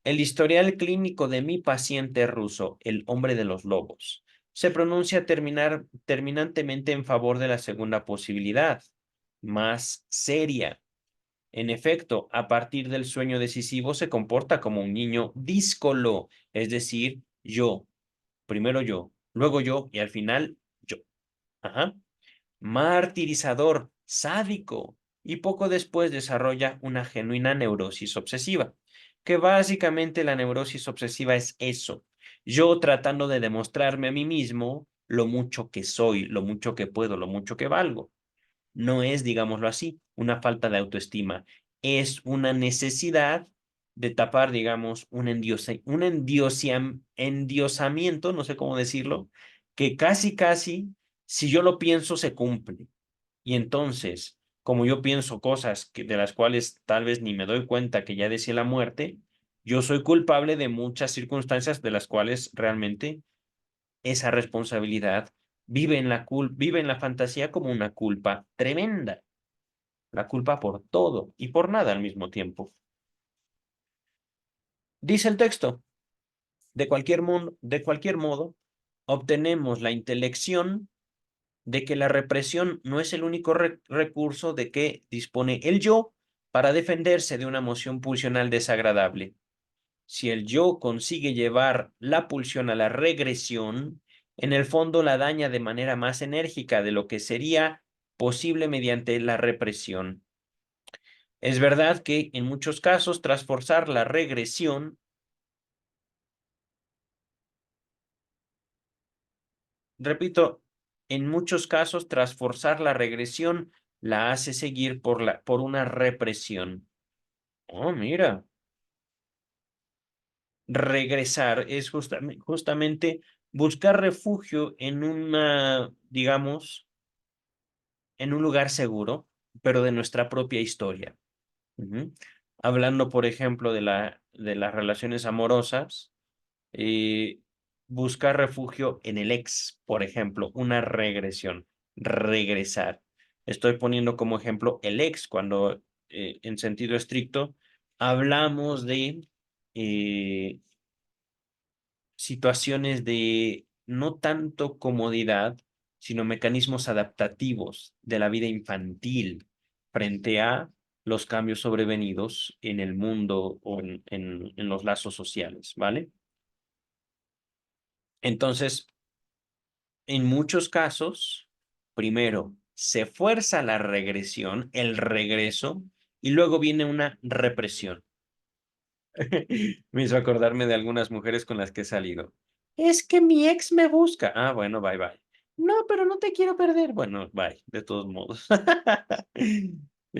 S1: El historial clínico de mi paciente ruso, el hombre de los lobos, se pronuncia terminantemente en favor de la segunda posibilidad, más seria. En efecto, a partir del sueño decisivo se comporta como un niño díscolo, es decir, yo, primero yo, luego yo y al final yo. Ajá. Martirizador, sádico, y poco después desarrolla una genuina neurosis obsesiva, que básicamente la neurosis obsesiva es eso, yo tratando de demostrarme a mí mismo lo mucho que soy, lo mucho que puedo, lo mucho que valgo. No es, digámoslo así, una falta de autoestima, es una necesidad de tapar, digamos, endiosamiento, no sé cómo decirlo, que casi, casi, si yo lo pienso, se cumple. Y entonces, como yo pienso cosas de las cuales tal vez ni me doy cuenta que ya decía la muerte, yo soy culpable de muchas circunstancias de las cuales realmente esa responsabilidad vive en la fantasía como una culpa tremenda, la culpa por todo y por nada al mismo tiempo. Dice el texto, de cualquier modo, obtenemos la intelección de que la represión no es el único recurso de que dispone el yo para defenderse de una emoción pulsional desagradable. Si el yo consigue llevar la pulsión a la regresión, en el fondo la daña de manera más enérgica de lo que sería posible mediante la represión. Es verdad que en muchos casos, tras forzar la regresión, repito, en muchos casos, tras forzar la regresión, la hace seguir por una represión. Oh, mira, regresar es justamente buscar refugio en digamos, en un lugar seguro, pero de nuestra propia historia. Hablando, por ejemplo, de las relaciones amorosas, eh, buscar refugio en el ex, por ejemplo, una regresión, regresar. Estoy poniendo como ejemplo el ex, cuando en sentido estricto hablamos de eh, situaciones de no tanto comodidad, sino mecanismos adaptativos de la vida infantil frente a los cambios sobrevenidos en el mundo o en los lazos sociales, ¿vale? Entonces, en muchos casos, primero se fuerza la regresión, el regreso, y luego viene una represión. Me hizo acordarme de algunas mujeres con las que he salido. Es que mi ex me busca. Ah, bueno, bye bye. No, pero no te quiero perder. Bueno, bye, de todos modos.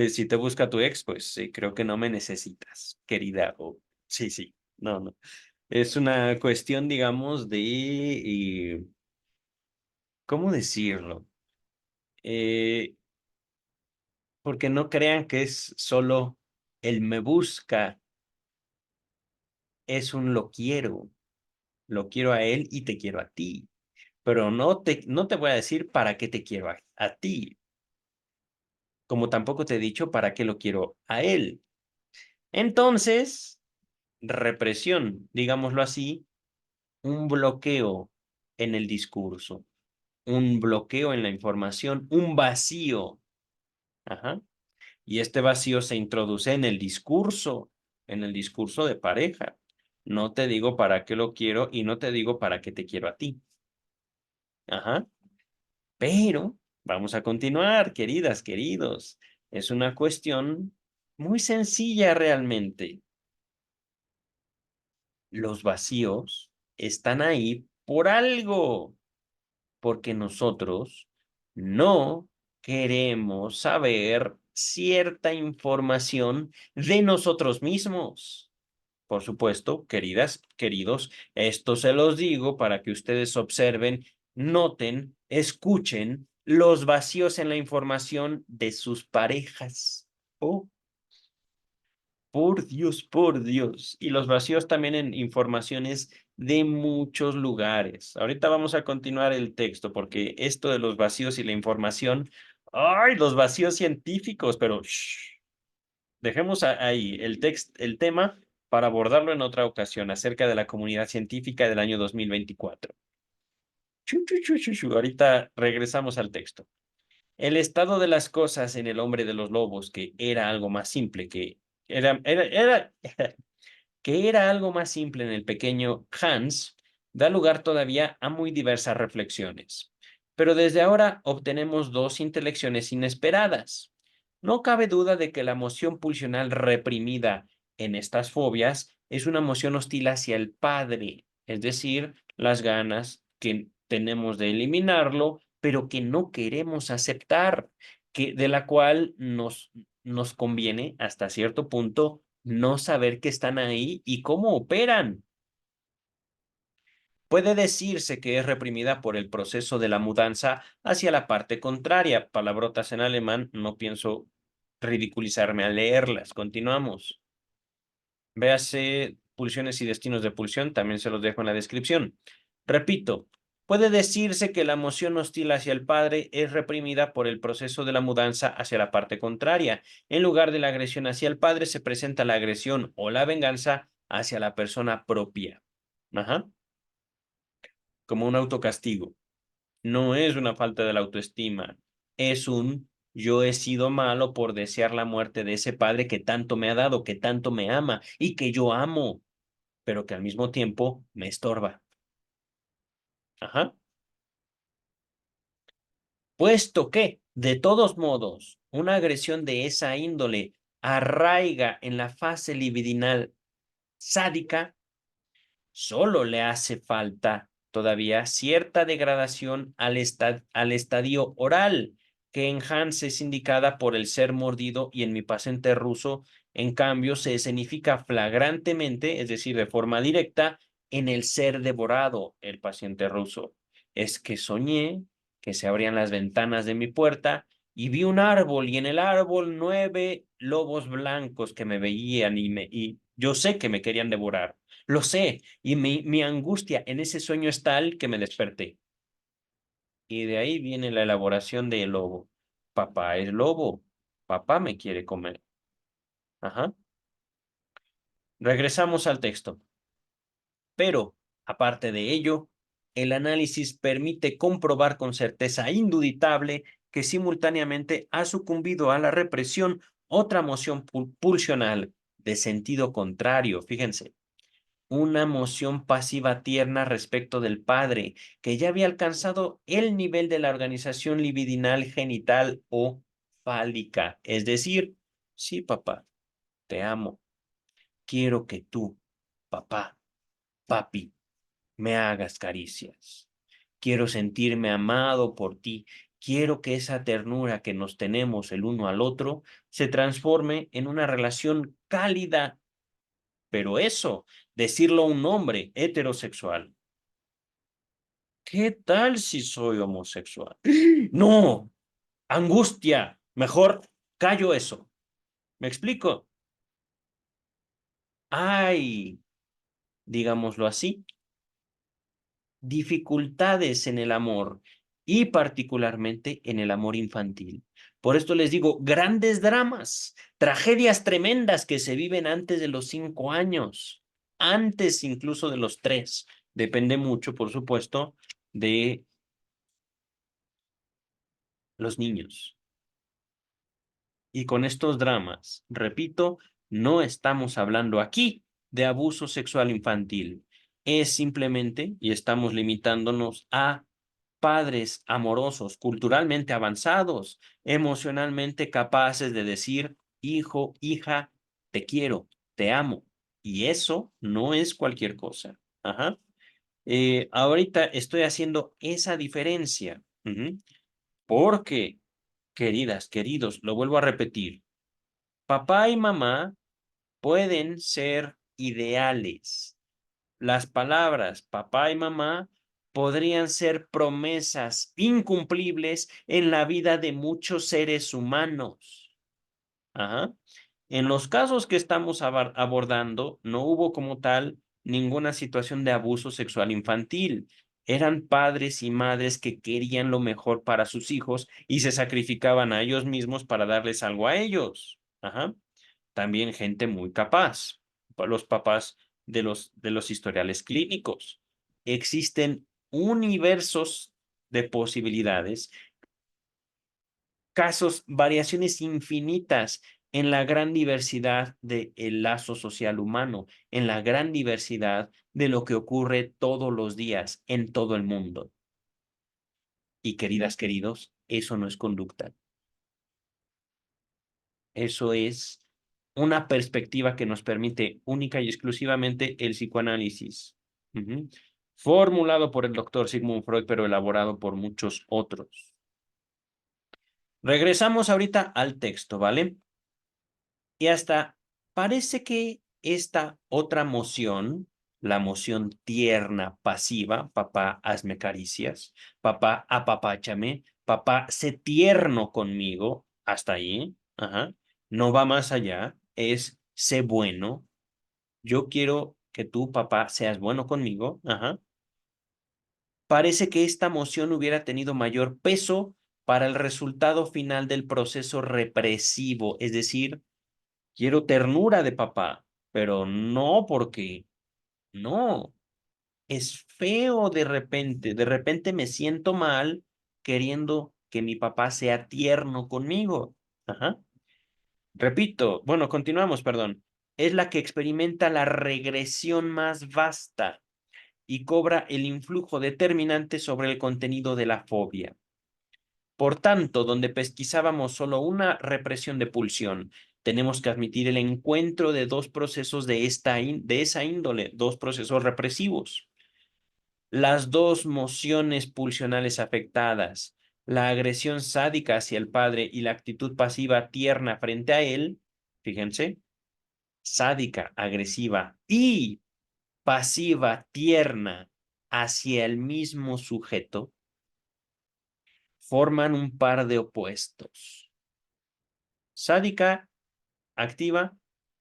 S1: Si te busca tu ex, pues sí, creo que no me necesitas, querida. O sí, sí. No, no. Es una cuestión, digamos, de, ¿cómo decirlo? Eh, porque no crean que es solo el me busca, es un lo quiero a él y te quiero a ti, pero no te voy a decir para qué te quiero a ti, como tampoco te he dicho para qué lo quiero a él. Entonces, represión, digámoslo así, un bloqueo en el discurso, un bloqueo en la información, un vacío. Ajá. Y este vacío se introduce en el discurso de pareja. No te digo para qué lo quiero y no te digo para qué te quiero a ti. Ajá. Pero vamos a continuar, queridas, queridos. Es una cuestión muy sencilla realmente. Los vacíos están ahí por algo, porque nosotros no queremos saber cierta información de nosotros mismos. Por supuesto, queridas, queridos, esto se los digo para que ustedes observen, noten, escuchen los vacíos en la información de sus parejas. Oh, por Dios, por Dios. Y los vacíos también en informaciones de muchos lugares. Ahorita vamos a continuar el texto porque esto de los vacíos y la información, ay, los vacíos científicos, pero shh, dejemos ahí el tema para abordarlo en otra ocasión acerca de la comunidad científica del año 2024. Ahorita regresamos al texto. El estado de las cosas en el hombre de los lobos, que era algo más simple, que era algo más simple en el pequeño Hans, da lugar todavía a muy diversas reflexiones. Pero desde ahora obtenemos dos intelecciones inesperadas. No cabe duda de que la emoción pulsional reprimida en estas fobias es una emoción hostil hacia el padre, es decir, las ganas que tenemos de eliminarlo, pero que no queremos aceptar, de la cual nos conviene hasta cierto punto no saber que están ahí y cómo operan. Puede decirse que es reprimida por el proceso de la mudanza hacia la parte contraria. Palabrotas en alemán, no pienso ridiculizarme al leerlas. Continuamos. Véase pulsiones y destinos de pulsión, también se los dejo en la descripción. Repito, puede decirse que la emoción hostil hacia el padre es reprimida por el proceso de la mudanza hacia la parte contraria. En lugar de la agresión hacia el padre, se presenta la agresión o la venganza hacia la persona propia. Ajá. Como un autocastigo. No es una falta de la autoestima, es un yo he sido malo por desear la muerte de ese padre que tanto me ha dado, que tanto me ama y que yo amo, pero que al mismo tiempo me estorba. Ajá. Puesto que, de todos modos, una agresión de esa índole arraiga en la fase libidinal sádica, solo le hace falta todavía cierta degradación al estadio oral, que en Hans es indicada por el ser mordido y en mi paciente ruso, en cambio, se escenifica flagrantemente, es decir, de forma directa, en el ser devorado, el paciente ruso. Es que soñé que se abrían las ventanas de mi puerta y vi un árbol y en el árbol 9 lobos blancos que me veían y yo sé que me querían devorar. Lo sé. Y mi angustia en ese sueño es tal que me desperté. Y de ahí viene la elaboración del lobo. Papá es lobo. Papá me quiere comer. Ajá. Regresamos al texto. Pero, aparte de ello, el análisis permite comprobar con certeza induditable que simultáneamente ha sucumbido a la represión otra emoción pulsional de sentido contrario. Fíjense, una emoción pasiva tierna respecto del padre, que ya había alcanzado el nivel de la organización libidinal genital o fálica. Es decir, sí, papá, te amo. Quiero que tú, papá, papi, me hagas caricias. Quiero sentirme amado por ti. Quiero que esa ternura que nos tenemos el uno al otro se transforme en una relación cálida. Pero eso, decirlo a un hombre heterosexual. ¿Qué tal si soy homosexual? No, angustia. Mejor callo eso. ¿Me explico? Hay, digámoslo así, dificultades en el amor y particularmente en el amor infantil. Por esto les digo, grandes dramas, tragedias tremendas que se viven antes de los 5 años, antes incluso de los 3. Depende mucho, por supuesto, de los niños. Y con estos dramas, repito, no estamos hablando aquí de abuso sexual infantil. Es simplemente, y estamos limitándonos a padres amorosos, culturalmente avanzados, emocionalmente capaces de decir, hijo, hija, te quiero, te amo. Y eso no es cualquier cosa. Ajá. Ahorita estoy haciendo esa diferencia. Porque, queridas, queridos, lo vuelvo a repetir, papá y mamá pueden ser ideales. Las palabras papá y mamá podrían ser promesas incumplibles en la vida de muchos seres humanos. Ajá. En los casos que estamos abordando, no hubo como tal ninguna situación de abuso sexual infantil. Eran padres y madres que querían lo mejor para sus hijos y se sacrificaban a ellos mismos para darles algo a ellos. Ajá. También gente muy capaz, los papás de los historiales clínicos. Existen universos de posibilidades, casos, variaciones infinitas en la gran diversidad del lazo social humano, en la gran diversidad de lo que ocurre todos los días en todo el mundo. Y queridas, queridos, eso no es conducta. Eso es una perspectiva que nos permite única y exclusivamente el psicoanálisis. Ujú. Formulado por el doctor Sigmund Freud, pero elaborado por muchos otros. Regresamos ahorita al texto, ¿vale? Y hasta parece que esta otra moción, la moción tierna, pasiva, papá, hazme caricias, papá, apapáchame, papá, sé tierno conmigo, hasta ahí, ajá, no va más allá, es sé bueno, yo quiero que tú, papá, seas bueno conmigo, ajá. Parece que esta moción hubiera tenido mayor peso para el resultado final del proceso represivo, es decir, quiero ternura de papá, pero no porque no, es feo de repente me siento mal queriendo que mi papá sea tierno conmigo. Ajá. Repito, bueno, continuamos, perdón. Es la que experimenta la regresión más vasta y cobra el influjo determinante sobre el contenido de la fobia. Por tanto, donde pesquisábamos solo una represión de pulsión, tenemos que admitir el encuentro de dos procesos de esa índole, dos procesos represivos. Las dos mociones pulsionales afectadas, la agresión sádica hacia el padre y la actitud pasiva tierna frente a él, fíjense, sádica, agresiva y pasiva tierna hacia el mismo sujeto, forman un par de opuestos. Sádica, activa,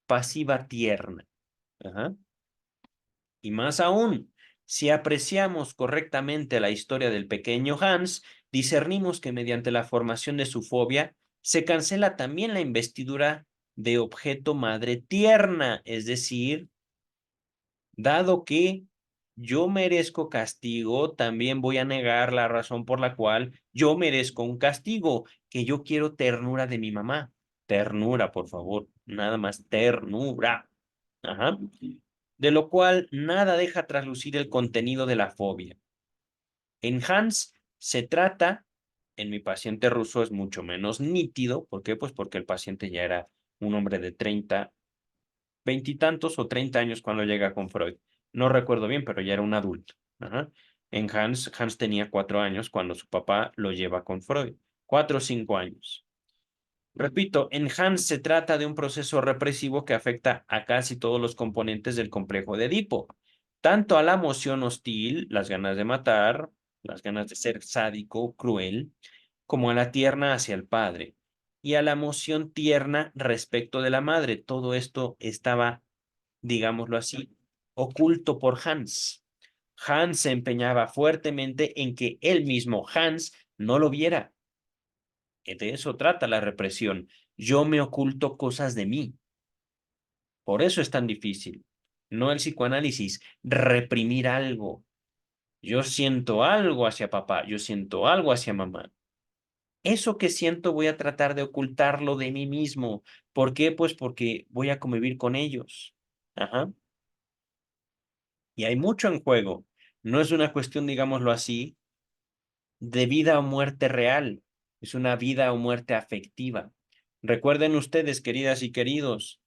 S1: pasiva, tierna. Ajá. Y más aún, si apreciamos correctamente la historia del pequeño Hans, discernimos que mediante la formación de su fobia se cancela también la investidura de objeto madre tierna, es decir, dado que yo merezco castigo, también voy a negar la razón por la cual yo merezco un castigo, que yo quiero ternura de mi mamá. Ternura, por favor, nada más ternura. Ajá. De lo cual nada deja traslucir el contenido de la fobia. En Hans se trata, en mi paciente ruso es mucho menos nítido. ¿Por qué? Pues porque el paciente ya era un hombre de 30, veintitantos o 30 años cuando llega con Freud. No recuerdo bien, pero ya era un adulto. Ajá. En Hans tenía 4 años cuando su papá lo lleva con Freud. 4 o 5 años. Repito, en Hans se trata de un proceso represivo que afecta a casi todos los componentes del complejo de Edipo, tanto a la emoción hostil, las ganas de matar, las ganas de ser sádico, cruel, como a la tierna hacia el padre, y a la emoción tierna respecto de la madre. Todo esto estaba, digámoslo así, oculto por Hans. Hans se empeñaba fuertemente en que él mismo, Hans, no lo viera. De eso trata la represión. Yo me oculto cosas de mí. Por eso es tan difícil. No el psicoanálisis, reprimir algo. Yo siento algo hacia papá, yo siento algo hacia mamá. Eso que siento voy a tratar de ocultarlo de mí mismo. ¿Por qué? Pues porque voy a convivir con ellos. Ajá. Y hay mucho en juego. No es una cuestión, digámoslo así, de vida o muerte real. Es una vida o muerte afectiva. Recuerden ustedes, queridas y queridos,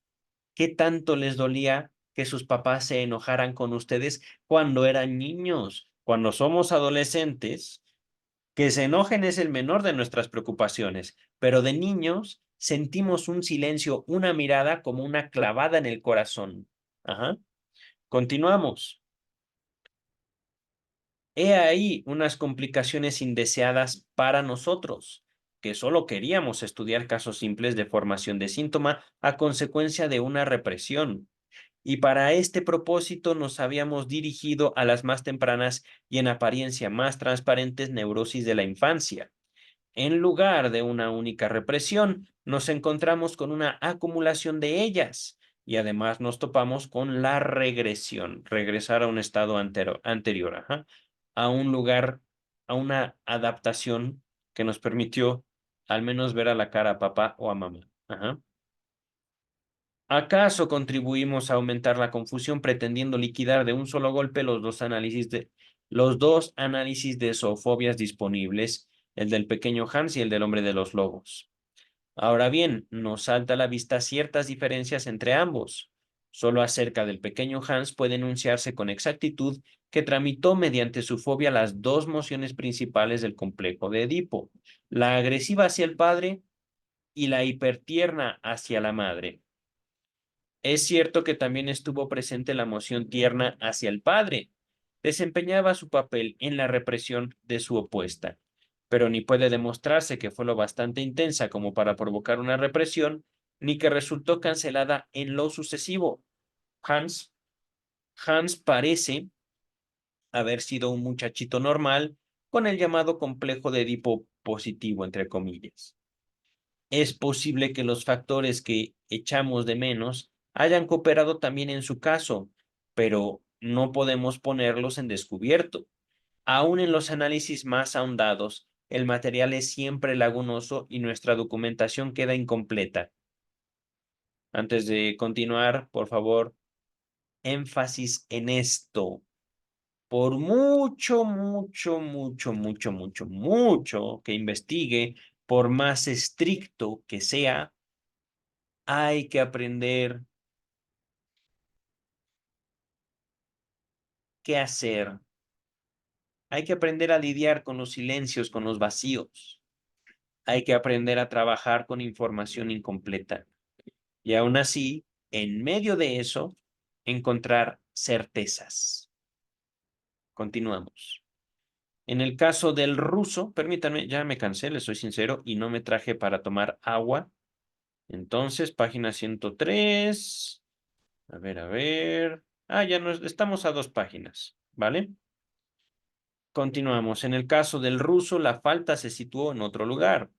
S1: ¿qué tanto les dolía que sus papás se enojaran con ustedes cuando eran niños? Cuando somos adolescentes, que se enojen es el menor de nuestras preocupaciones, pero de niños sentimos un silencio, una mirada como una clavada en el corazón. Ajá. Continuamos. He ahí unas complicaciones indeseadas para nosotros, que solo queríamos estudiar casos simples de formación de síntoma a consecuencia de una represión. Y para este propósito nos habíamos dirigido a las más tempranas y en apariencia más transparentes neurosis de la infancia. En lugar de una única represión, nos encontramos con una acumulación de ellas y además nos topamos con la regresión, regresar a un estado anterior, ajá, a un lugar, a una adaptación que nos permitió al menos ver a la cara a papá o a mamá. Ajá. ¿Acaso contribuimos a aumentar la confusión pretendiendo liquidar de un solo golpe los dos análisis de zoofobias disponibles, el del pequeño Hans y el del hombre de los lobos? Ahora bien, nos salta a la vista ciertas diferencias entre ambos. Solo acerca del pequeño Hans puede enunciarse con exactitud que tramitó mediante su fobia las dos mociones principales del complejo de Edipo, la agresiva hacia el padre y la hipertierna hacia la madre. Es cierto que también estuvo presente la emoción tierna hacia el padre. Desempeñaba su papel en la represión de su opuesta, pero ni puede demostrarse que fue lo bastante intensa como para provocar una represión, ni que resultó cancelada en lo sucesivo. Hans, Hans parece haber sido un muchachito normal con el llamado complejo de Edipo positivo, entre comillas. Es posible que los factores que echamos de menos hayan cooperado también en su caso, pero no podemos ponerlos en descubierto. Aún en los análisis más ahondados, el material es siempre lagunoso y nuestra documentación queda incompleta. Antes de continuar, por favor, énfasis en esto. Por mucho, mucho, mucho, mucho, mucho, mucho que investigue, por más estricto que sea, hay que aprender qué hacer. Hay que aprender a lidiar con los silencios, con los vacíos. Hay que aprender a trabajar con información incompleta. Y aún así, en medio de eso, encontrar certezas. Continuamos. En el caso del ruso, permítanme, ya me cansé, les soy sincero, y no me traje para tomar agua. Entonces, página 103. A ver, a ver. Ah, ya nos, estamos a 2 páginas, ¿vale? Continuamos. En el caso del ruso, la falta se situó en otro lugar.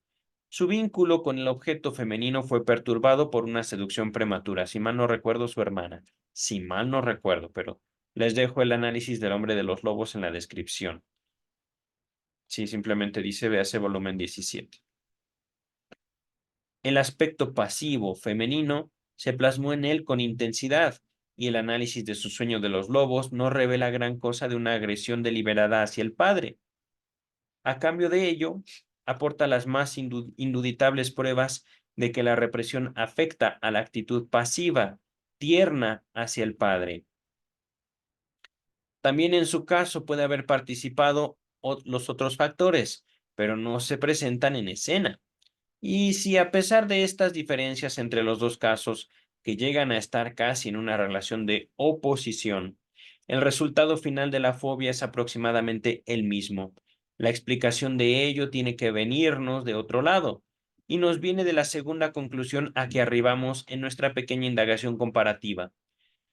S1: Su vínculo con el objeto femenino fue perturbado por una seducción prematura. Si mal no recuerdo, su hermana. Si mal no recuerdo, pero les dejo el análisis del hombre de los lobos en la descripción. Sí, simplemente dice, véase volumen 17. El aspecto pasivo femenino se plasmó en él con intensidad, y el análisis de su sueño de los lobos no revela gran cosa de una agresión deliberada hacia el padre. A cambio de ello, aporta las más induditables pruebas de que la represión afecta a la actitud pasiva, tierna hacia el padre. También en su caso puede haber participado los otros factores, pero no se presentan en escena. Y si a pesar de estas diferencias entre los dos casos, que llegan a estar casi en una relación de oposición, el resultado final de la fobia es aproximadamente el mismo. La explicación de ello tiene que venirnos de otro lado, y nos viene de la segunda conclusión a que arribamos en nuestra pequeña indagación comparativa.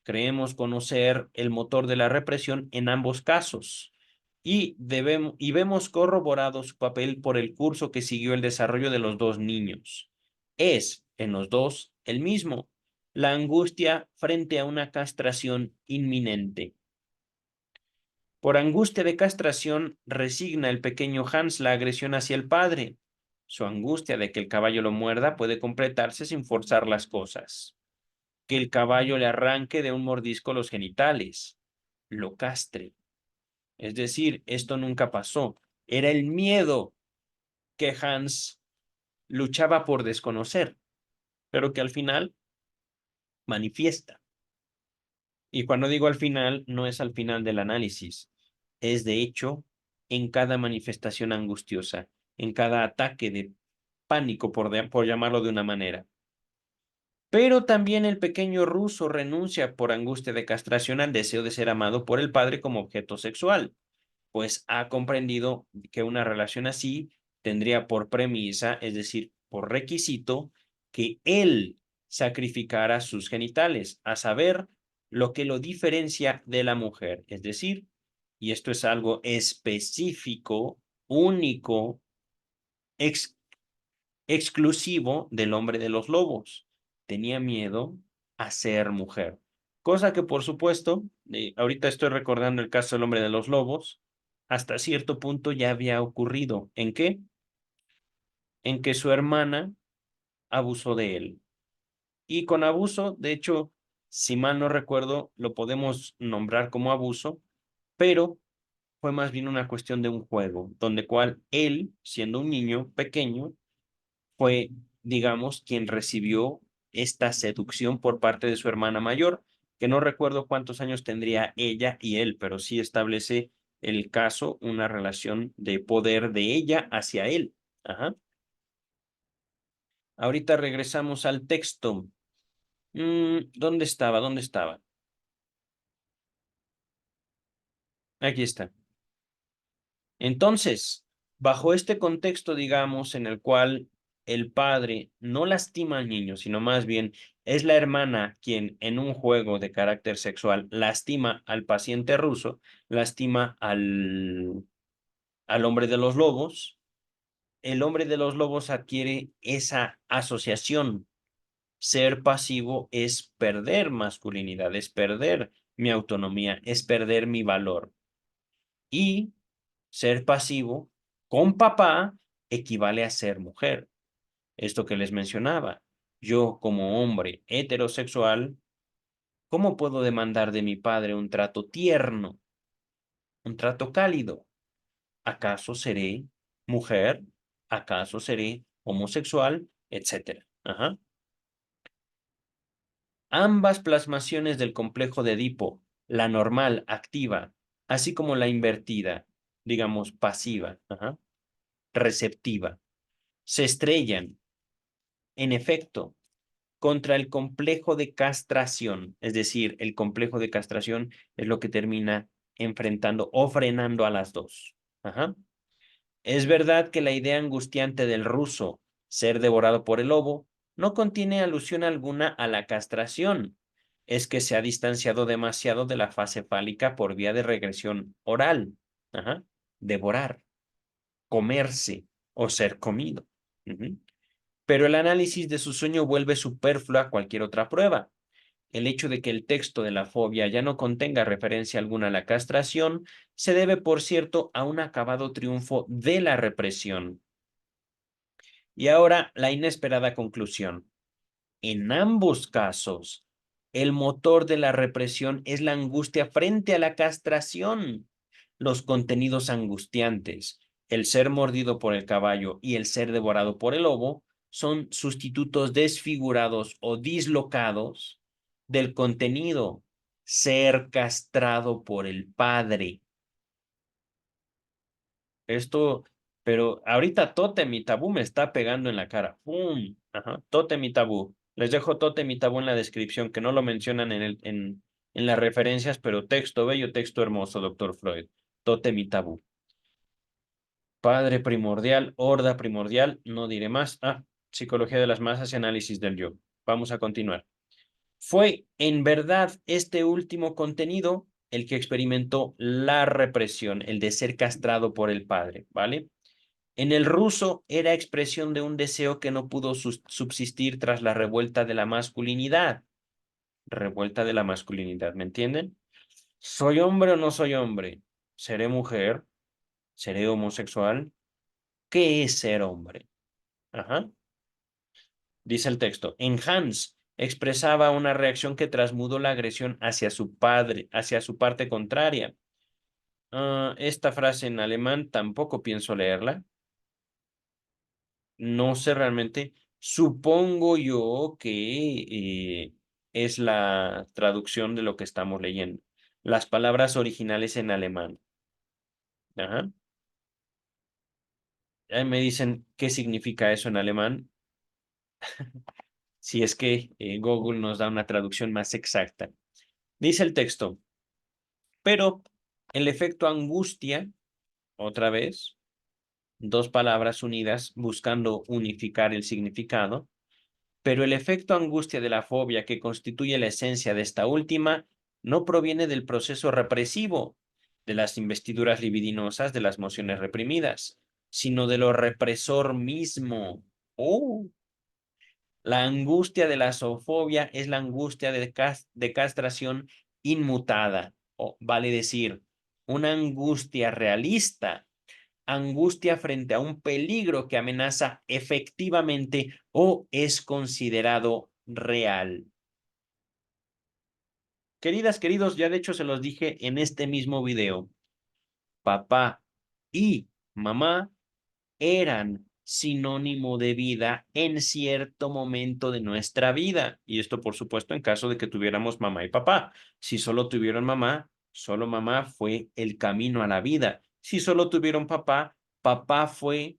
S1: Creemos conocer el motor de la represión en ambos casos y vemos corroborado su papel por el curso que siguió el desarrollo de los dos niños. Es, en los dos, el mismo: la angustia frente a una castración inminente. Por angustia de castración resigna el pequeño Hans la agresión hacia el padre. Su angustia de que el caballo lo muerda puede completarse sin forzar las cosas. Que el caballo le arranque de un mordisco los genitales, lo castre. Es decir, esto nunca pasó. Era el miedo que Hans luchaba por desconocer, pero que al final manifiesta. Y cuando digo al final, no es al final del análisis, es de hecho en cada manifestación angustiosa, en cada ataque de pánico, por llamarlo de una manera. Pero también el pequeño ruso renuncia por angustia de castración al deseo de ser amado por el padre como objeto sexual, pues ha comprendido que una relación así tendría por premisa, es decir, por requisito, que él sacrificara sus genitales, a saber, lo que lo diferencia de la mujer, es decir, y esto es algo específico, único, exclusivo del hombre de los lobos. Tenía miedo a ser mujer. Cosa que, por supuesto, ahorita estoy recordando el caso del hombre de los lobos, hasta cierto punto ya había ocurrido. ¿En qué? En que su hermana abusó de él. Y con abuso, de hecho, si mal no recuerdo, lo podemos nombrar como abuso, pero fue más bien una cuestión de un juego, donde cual él, siendo un niño pequeño, fue, digamos, quien recibió esta seducción por parte de su hermana mayor, que no recuerdo cuántos años tendría ella y él, pero sí establece el caso, una relación de poder de ella hacia él. Ajá. Ahorita regresamos al texto. ¿Dónde estaba? ¿Dónde estaba? Aquí está. Entonces, bajo este contexto, digamos, en el cual el padre no lastima al niño, sino más bien es la hermana quien en un juego de carácter sexual lastima al paciente ruso, lastima al hombre de los lobos, el hombre de los lobos adquiere esa asociación. Ser pasivo es perder masculinidad, es perder mi autonomía, es perder mi valor. Y ser pasivo con papá equivale a ser mujer. Esto que les mencionaba. Yo, como hombre heterosexual, ¿cómo puedo demandar de mi padre un trato tierno, un trato cálido? ¿Acaso seré mujer? ¿Acaso seré homosexual? Etcétera. Ajá. Ambas plasmaciones del complejo de Edipo, la normal, activa, así como la invertida, digamos, pasiva, ajá, receptiva, se estrellan, en efecto, contra el complejo de castración. Es decir, el complejo de castración es lo que termina enfrentando o frenando a las dos. Ajá. Es verdad que la idea angustiante del ruso, ser devorado por el lobo, no contiene alusión alguna a la castración. Es que se ha distanciado demasiado de la fase fálica por vía de regresión oral. Ajá. Devorar, comerse o ser comido. Ujú. Pero el análisis de su sueño vuelve superflua cualquier otra prueba. El hecho de que el texto de la fobia ya no contenga referencia alguna a la castración se debe, por cierto, a un acabado triunfo de la represión. Y ahora la inesperada conclusión. En ambos casos, el motor de la represión es la angustia frente a la castración. Los contenidos angustiantes, el ser mordido por el caballo y el ser devorado por el lobo, son sustitutos desfigurados o dislocados del contenido, ser castrado por el padre. Esto, pero ahorita Tótem y Tabú me está pegando en la cara. ¡Pum! Ajá. Tótem y Tabú. Les dejo Tótem y Tabú en la descripción, que no lo mencionan en las referencias, pero texto bello, texto hermoso, doctor Freud. Tótem y Tabú. Padre primordial, horda primordial, no diré más. Psicología de las masas y análisis del yo. Vamos a continuar. Fue en verdad este último contenido el que experimentó la represión, el de ser castrado por el padre, ¿vale? En el ruso era expresión de un deseo que no pudo subsistir tras la revuelta de la masculinidad. Revuelta de la masculinidad, ¿me entienden? ¿Soy hombre o no soy hombre? ¿Seré mujer? ¿Seré homosexual? ¿Qué es ser hombre? Ajá. Dice el texto. En Hans expresaba una reacción que transmudó la agresión hacia su padre, hacia su parte contraria. Esta frase en alemán tampoco pienso leerla. No sé realmente. Supongo yo que es la traducción de lo que estamos leyendo. Las palabras originales en alemán. Ajá. Ahí me dicen qué significa eso en alemán, si es que Google nos da una traducción más exacta. Dice el texto, pero el efecto angustia, otra vez, dos palabras unidas buscando unificar el significado. Pero el efecto angustia de la fobia que constituye la esencia de esta última no proviene del proceso represivo, de las investiduras libidinosas de las emociones reprimidas, sino de lo represor mismo. Oh, la angustia de la zoofobia es la angustia de castración inmutada, o vale decir, una angustia realista, angustia frente a un peligro que amenaza efectivamente o es considerado real. Queridas, queridos, ya de hecho se los dije en este mismo video. Papá y mamá eran sinónimo de vida en cierto momento de nuestra vida. Y esto, por supuesto, en caso de que tuviéramos mamá y papá. Si solo tuvieron mamá, solo mamá fue el camino a la vida. Si solo tuvieron papá, papá fue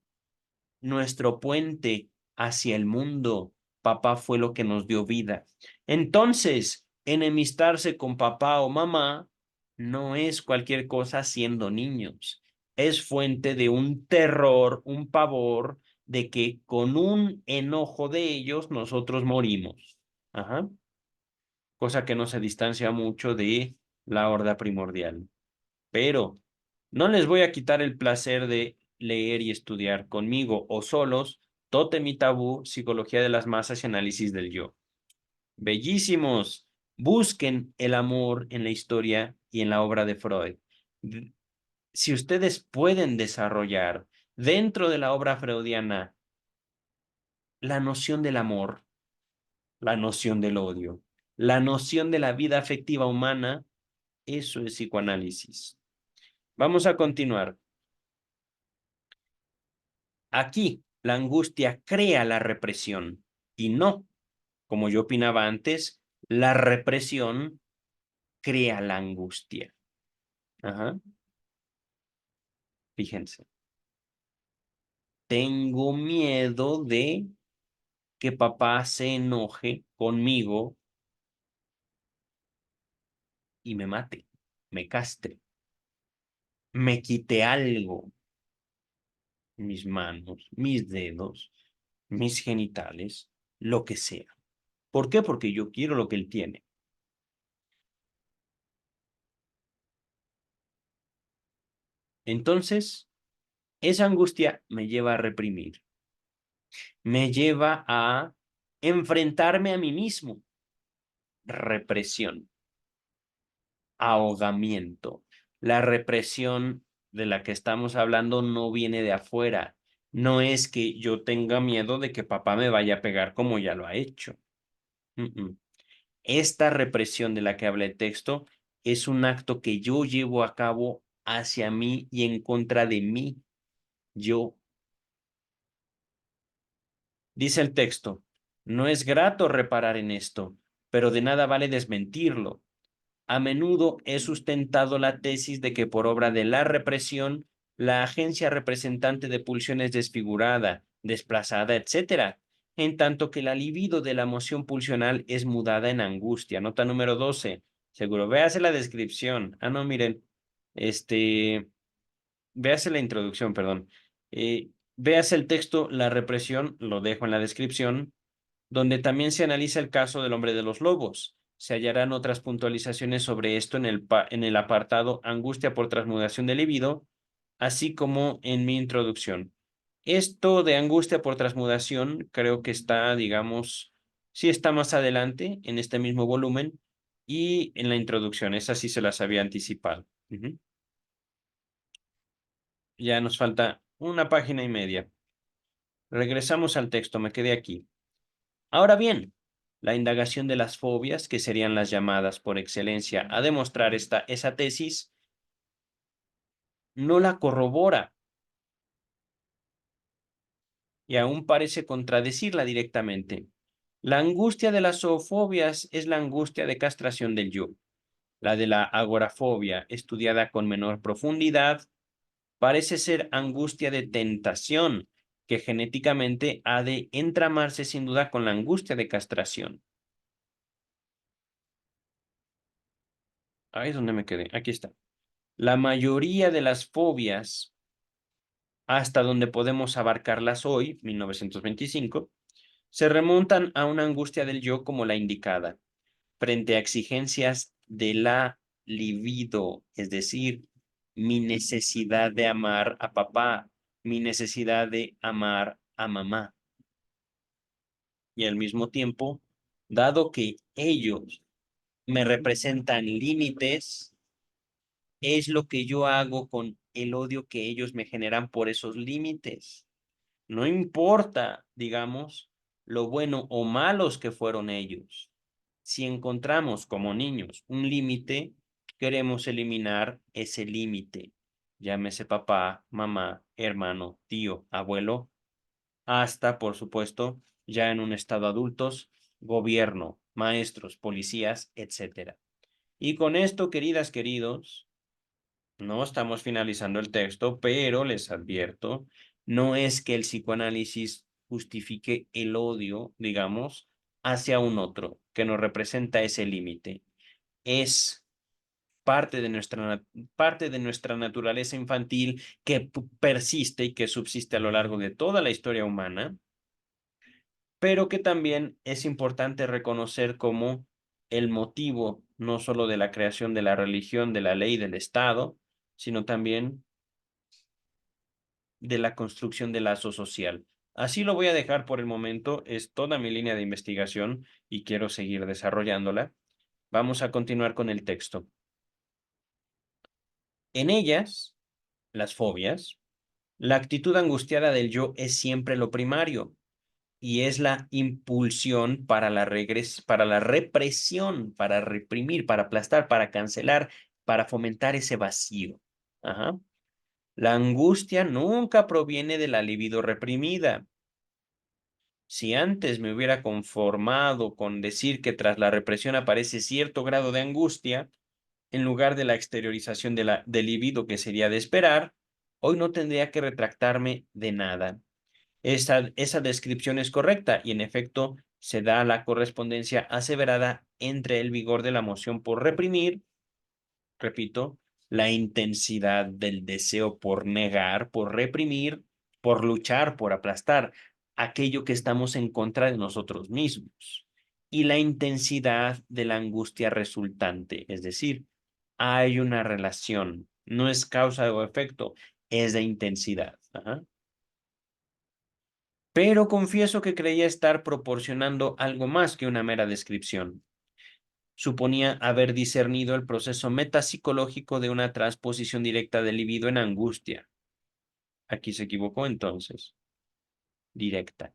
S1: nuestro puente hacia el mundo. Papá fue lo que nos dio vida. Entonces, enemistarse con papá o mamá no es cualquier cosa siendo niños. Es fuente de un terror, un pavor de que con un enojo de ellos nosotros morimos. Ajá. Cosa que no se distancia mucho de la horda primordial. Pero no les voy a quitar el placer de leer y estudiar conmigo o solos Tótem y Tabú, Psicología de las Masas y Análisis del Yo. Bellísimos. Busquen el amor en la historia y en la obra de Freud. Si ustedes pueden desarrollar dentro de la obra freudiana la noción del amor, la noción del odio, la noción de la vida afectiva humana, eso es psicoanálisis. Vamos a continuar. Aquí, la angustia crea la represión y no, como yo opinaba antes, la represión crea la angustia. Ajá, fíjense. Tengo miedo de que papá se enoje conmigo y me mate, me castre, me quite algo. mis manos, mis dedos, mis genitales, lo que sea. ¿Por qué? Porque yo quiero lo que él tiene. Entonces, esa angustia me lleva a reprimir, me lleva a enfrentarme a mí mismo. Represión, ahogamiento. La represión de la que estamos hablando no viene de afuera. No es que yo tenga miedo de que papá me vaya a pegar como ya lo ha hecho. Mm, mm. Esta represión de la que habla el texto es un acto que yo llevo a cabo hacia mí y en contra de mí. Yo, dice el texto, no es grato reparar en esto, pero de nada vale desmentirlo. A menudo he sustentado la tesis de que por obra de la represión, la agencia representante de pulsión es desfigurada, desplazada, etcétera, en tanto que la libido de la emoción pulsional es mudada en angustia. Nota número 12. Seguro, véase la descripción. Ah, no, miren, este, véase la introducción, perdón. Véase el texto, la represión, lo dejo en la descripción, donde también se analiza el caso del hombre de los lobos. Se hallarán otras puntualizaciones sobre esto en el apartado Angustia por transmutación de libido, así como en mi introducción. Esto de angustia por transmutación creo que está, digamos, sí está más adelante en este mismo volumen y en la introducción. Esa sí se las había anticipado. Ya nos falta una página y media. Regresamos al texto, me quedé aquí. Ahora bien, la indagación de las fobias, que serían las llamadas por excelencia a demostrar esa tesis, no la corrobora y aún parece contradecirla directamente. La angustia de las zoofobias es la angustia de castración del yo. La de la agorafobia, estudiada con menor profundidad, parece ser angustia de tentación, que genéticamente ha de entramarse sin duda con la angustia de castración. Ahí es donde me quedé. Aquí está. La mayoría de las fobias, hasta donde podemos abarcarlas hoy, 1925, se remontan a una angustia del yo como la indicada, frente a exigencias de la libido, es decir, mi necesidad de amar a papá, mi necesidad de amar a mamá. Y al mismo tiempo, dado que ellos me representan límites, es lo que yo hago con el odio que ellos me generan por esos límites. No importa, digamos, lo bueno o malos que fueron ellos. Si encontramos como niños un límite, queremos eliminar ese límite. Llámese papá, mamá, hermano, tío, abuelo, hasta, por supuesto, ya en un estado adultos, gobierno, maestros, policías, etcétera. Y con esto, queridas, queridos, no estamos finalizando el texto, pero les advierto, no es que el psicoanálisis justifique el odio, digamos, hacia un otro que nos representa ese límite. Es parte de nuestra naturaleza infantil que persiste y que subsiste a lo largo de toda la historia humana, pero que también es importante reconocer como el motivo no solo de la creación de la religión, de la ley, del Estado, sino también de la construcción del lazo social. Así lo voy a dejar por el momento, es toda mi línea de investigación y quiero seguir desarrollándola. Vamos a continuar con el texto. En ellas, las fobias, la actitud angustiada del yo es siempre lo primario y es la impulsión para para la represión, para reprimir, para aplastar, para cancelar, para fomentar ese vacío. Ajá. La angustia nunca proviene de la libido reprimida. Si antes me hubiera conformado con decir que tras la represión aparece cierto grado de angustia, en lugar de la exteriorización del libido que sería de esperar, hoy no tendría que retractarme de nada. Esa descripción es correcta y en efecto se da la correspondencia aseverada entre el vigor de la emoción por reprimir, repito, la intensidad del deseo por negar, por reprimir, por luchar, por aplastar aquello que estamos en contra de nosotros mismos. Y la intensidad de la angustia resultante, es decir, hay una relación, no es causa o efecto, es de intensidad. Ajá. Pero confieso que creía estar proporcionando algo más que una mera descripción. Suponía haber discernido el proceso metapsicológico de una transposición directa del libido en angustia. Aquí se equivocó entonces. Directa.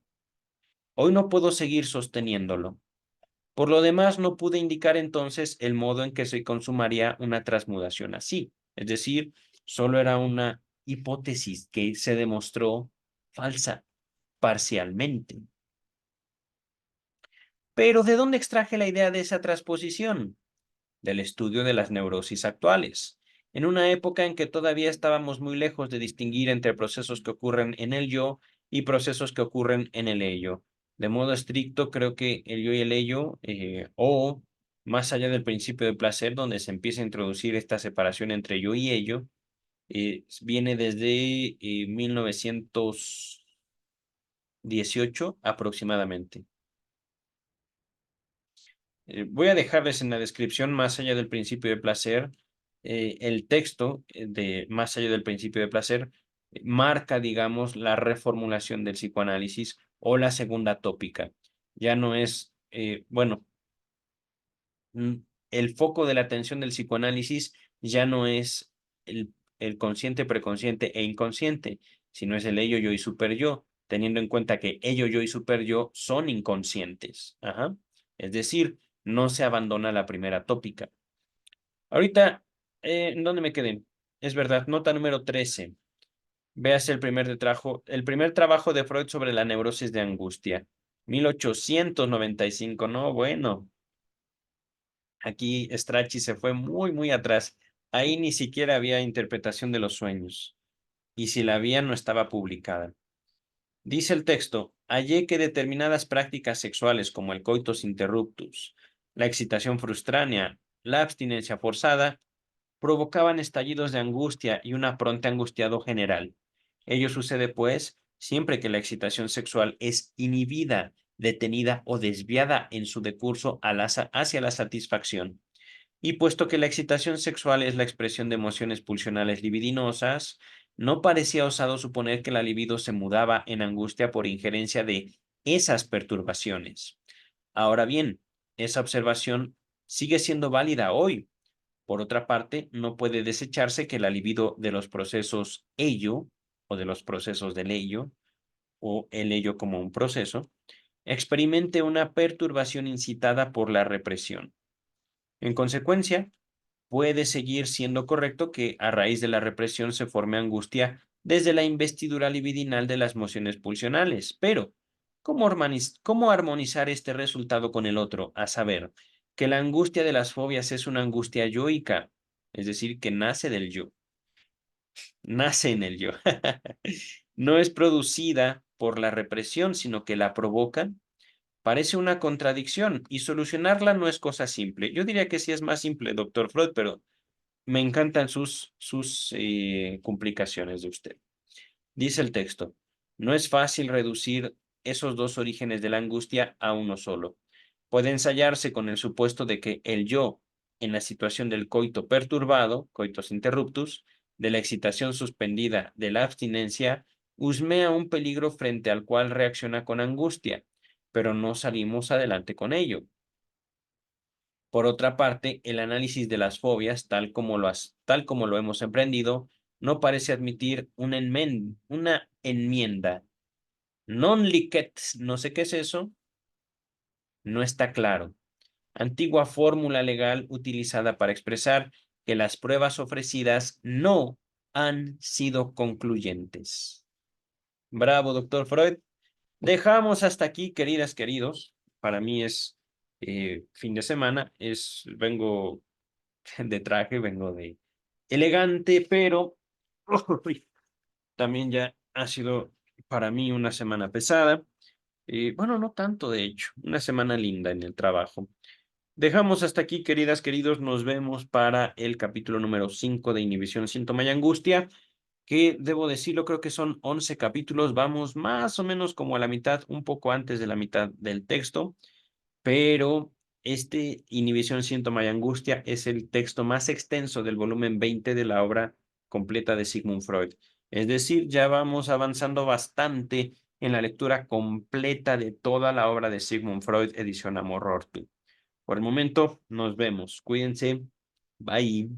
S1: Hoy no puedo seguir sosteniéndolo. Por lo demás, no pude indicar entonces el modo en que se consumaría una transmudación así. Es decir, solo era una hipótesis que se demostró falsa parcialmente. Pero ¿de dónde extraje la idea de esa transposición? Del estudio de las neurosis actuales, en una época en que todavía estábamos muy lejos de distinguir entre procesos que ocurren en el yo y procesos que ocurren en el ello. De modo estricto, creo que el yo y el ello, o más allá del principio de placer, donde se empieza a introducir esta separación entre yo y ello, viene desde 1918 aproximadamente. Voy a dejarles en la descripción, más allá del principio de placer, el texto de más allá del principio de placer marca, digamos, la reformulación del psicoanálisis o la segunda tópica. Ya no es, bueno, el foco de la atención del psicoanálisis ya no es el consciente, preconsciente e inconsciente, sino es el ello, yo y super yo, teniendo en cuenta que ello, yo y super yo son inconscientes. Ajá. Es decir, no se abandona la primera tópica. Ahorita, ¿en dónde me quedé? Es verdad, nota número 13. Véase el primer trabajo de Freud sobre la neurosis de angustia. 1895, no, bueno. Aquí Strachey se fue muy, muy atrás. Ahí ni siquiera había interpretación de los sueños. Y si la había, no estaba publicada. Dice el texto, hallé que determinadas prácticas sexuales como el coitus interruptus, la excitación frustránea, la abstinencia forzada, provocaban estallidos de angustia y un apronte angustiado general. Ello sucede, pues, siempre que la excitación sexual es inhibida, detenida o desviada en su decurso hacia la satisfacción. Y puesto que la excitación sexual es la expresión de emociones pulsionales libidinosas, no parecía osado suponer que la libido se mudaba en angustia por injerencia de esas perturbaciones. Ahora bien, esa observación sigue siendo válida hoy. Por otra parte, no puede desecharse que la libido de los procesos ello, o de los procesos del ello, o el ello como un proceso, experimente una perturbación incitada por la represión. En consecuencia, puede seguir siendo correcto que a raíz de la represión se forme angustia desde la investidura libidinal de las mociones pulsionales, pero ¿cómo armonizar este resultado con el otro? A saber, que la angustia de las fobias es una angustia yoica, es decir, que nace del yo, nace en el yo. No es producida por la represión, sino que la provocan. Parece una contradicción y solucionarla no es cosa simple. Yo diría que sí es más simple, doctor Freud, pero me encantan sus complicaciones de usted. Dice el texto, no es fácil reducir esos dos orígenes de la angustia a uno solo. Puede ensayarse con el supuesto de que el yo, en la situación del coito perturbado, coitus interruptus, de la excitación suspendida, de la abstinencia, husmea un peligro frente al cual reacciona con angustia, pero no salimos adelante con ello. Por otra parte, el análisis de las fobias, tal como lo hemos emprendido, no parece admitir una enmienda. Non licet, no sé qué es eso, no está claro. Antigua fórmula legal utilizada para expresar que las pruebas ofrecidas no han sido concluyentes. Bravo, doctor Freud. Dejamos hasta aquí, queridas, queridos. Para mí es fin de semana, vengo de traje, vengo de elegante, pero uy, también ya ha sido para mí una semana pesada. Bueno, no tanto, de hecho, una semana linda en el trabajo. Dejamos hasta aquí, queridas, queridos. Nos vemos para el capítulo número 5 de Inhibición, Síntoma y Angustia, que debo decirlo, creo que son 11 capítulos, vamos más o menos como a la mitad, un poco antes de la mitad del texto, pero este Inhibición, Síntoma y Angustia es el texto más extenso del volumen 20 de la obra completa de Sigmund Freud. Es decir, ya vamos avanzando bastante en la lectura completa de toda la obra de Sigmund Freud, edición Amor Rorty. Por el momento, nos vemos. Cuídense. Bye.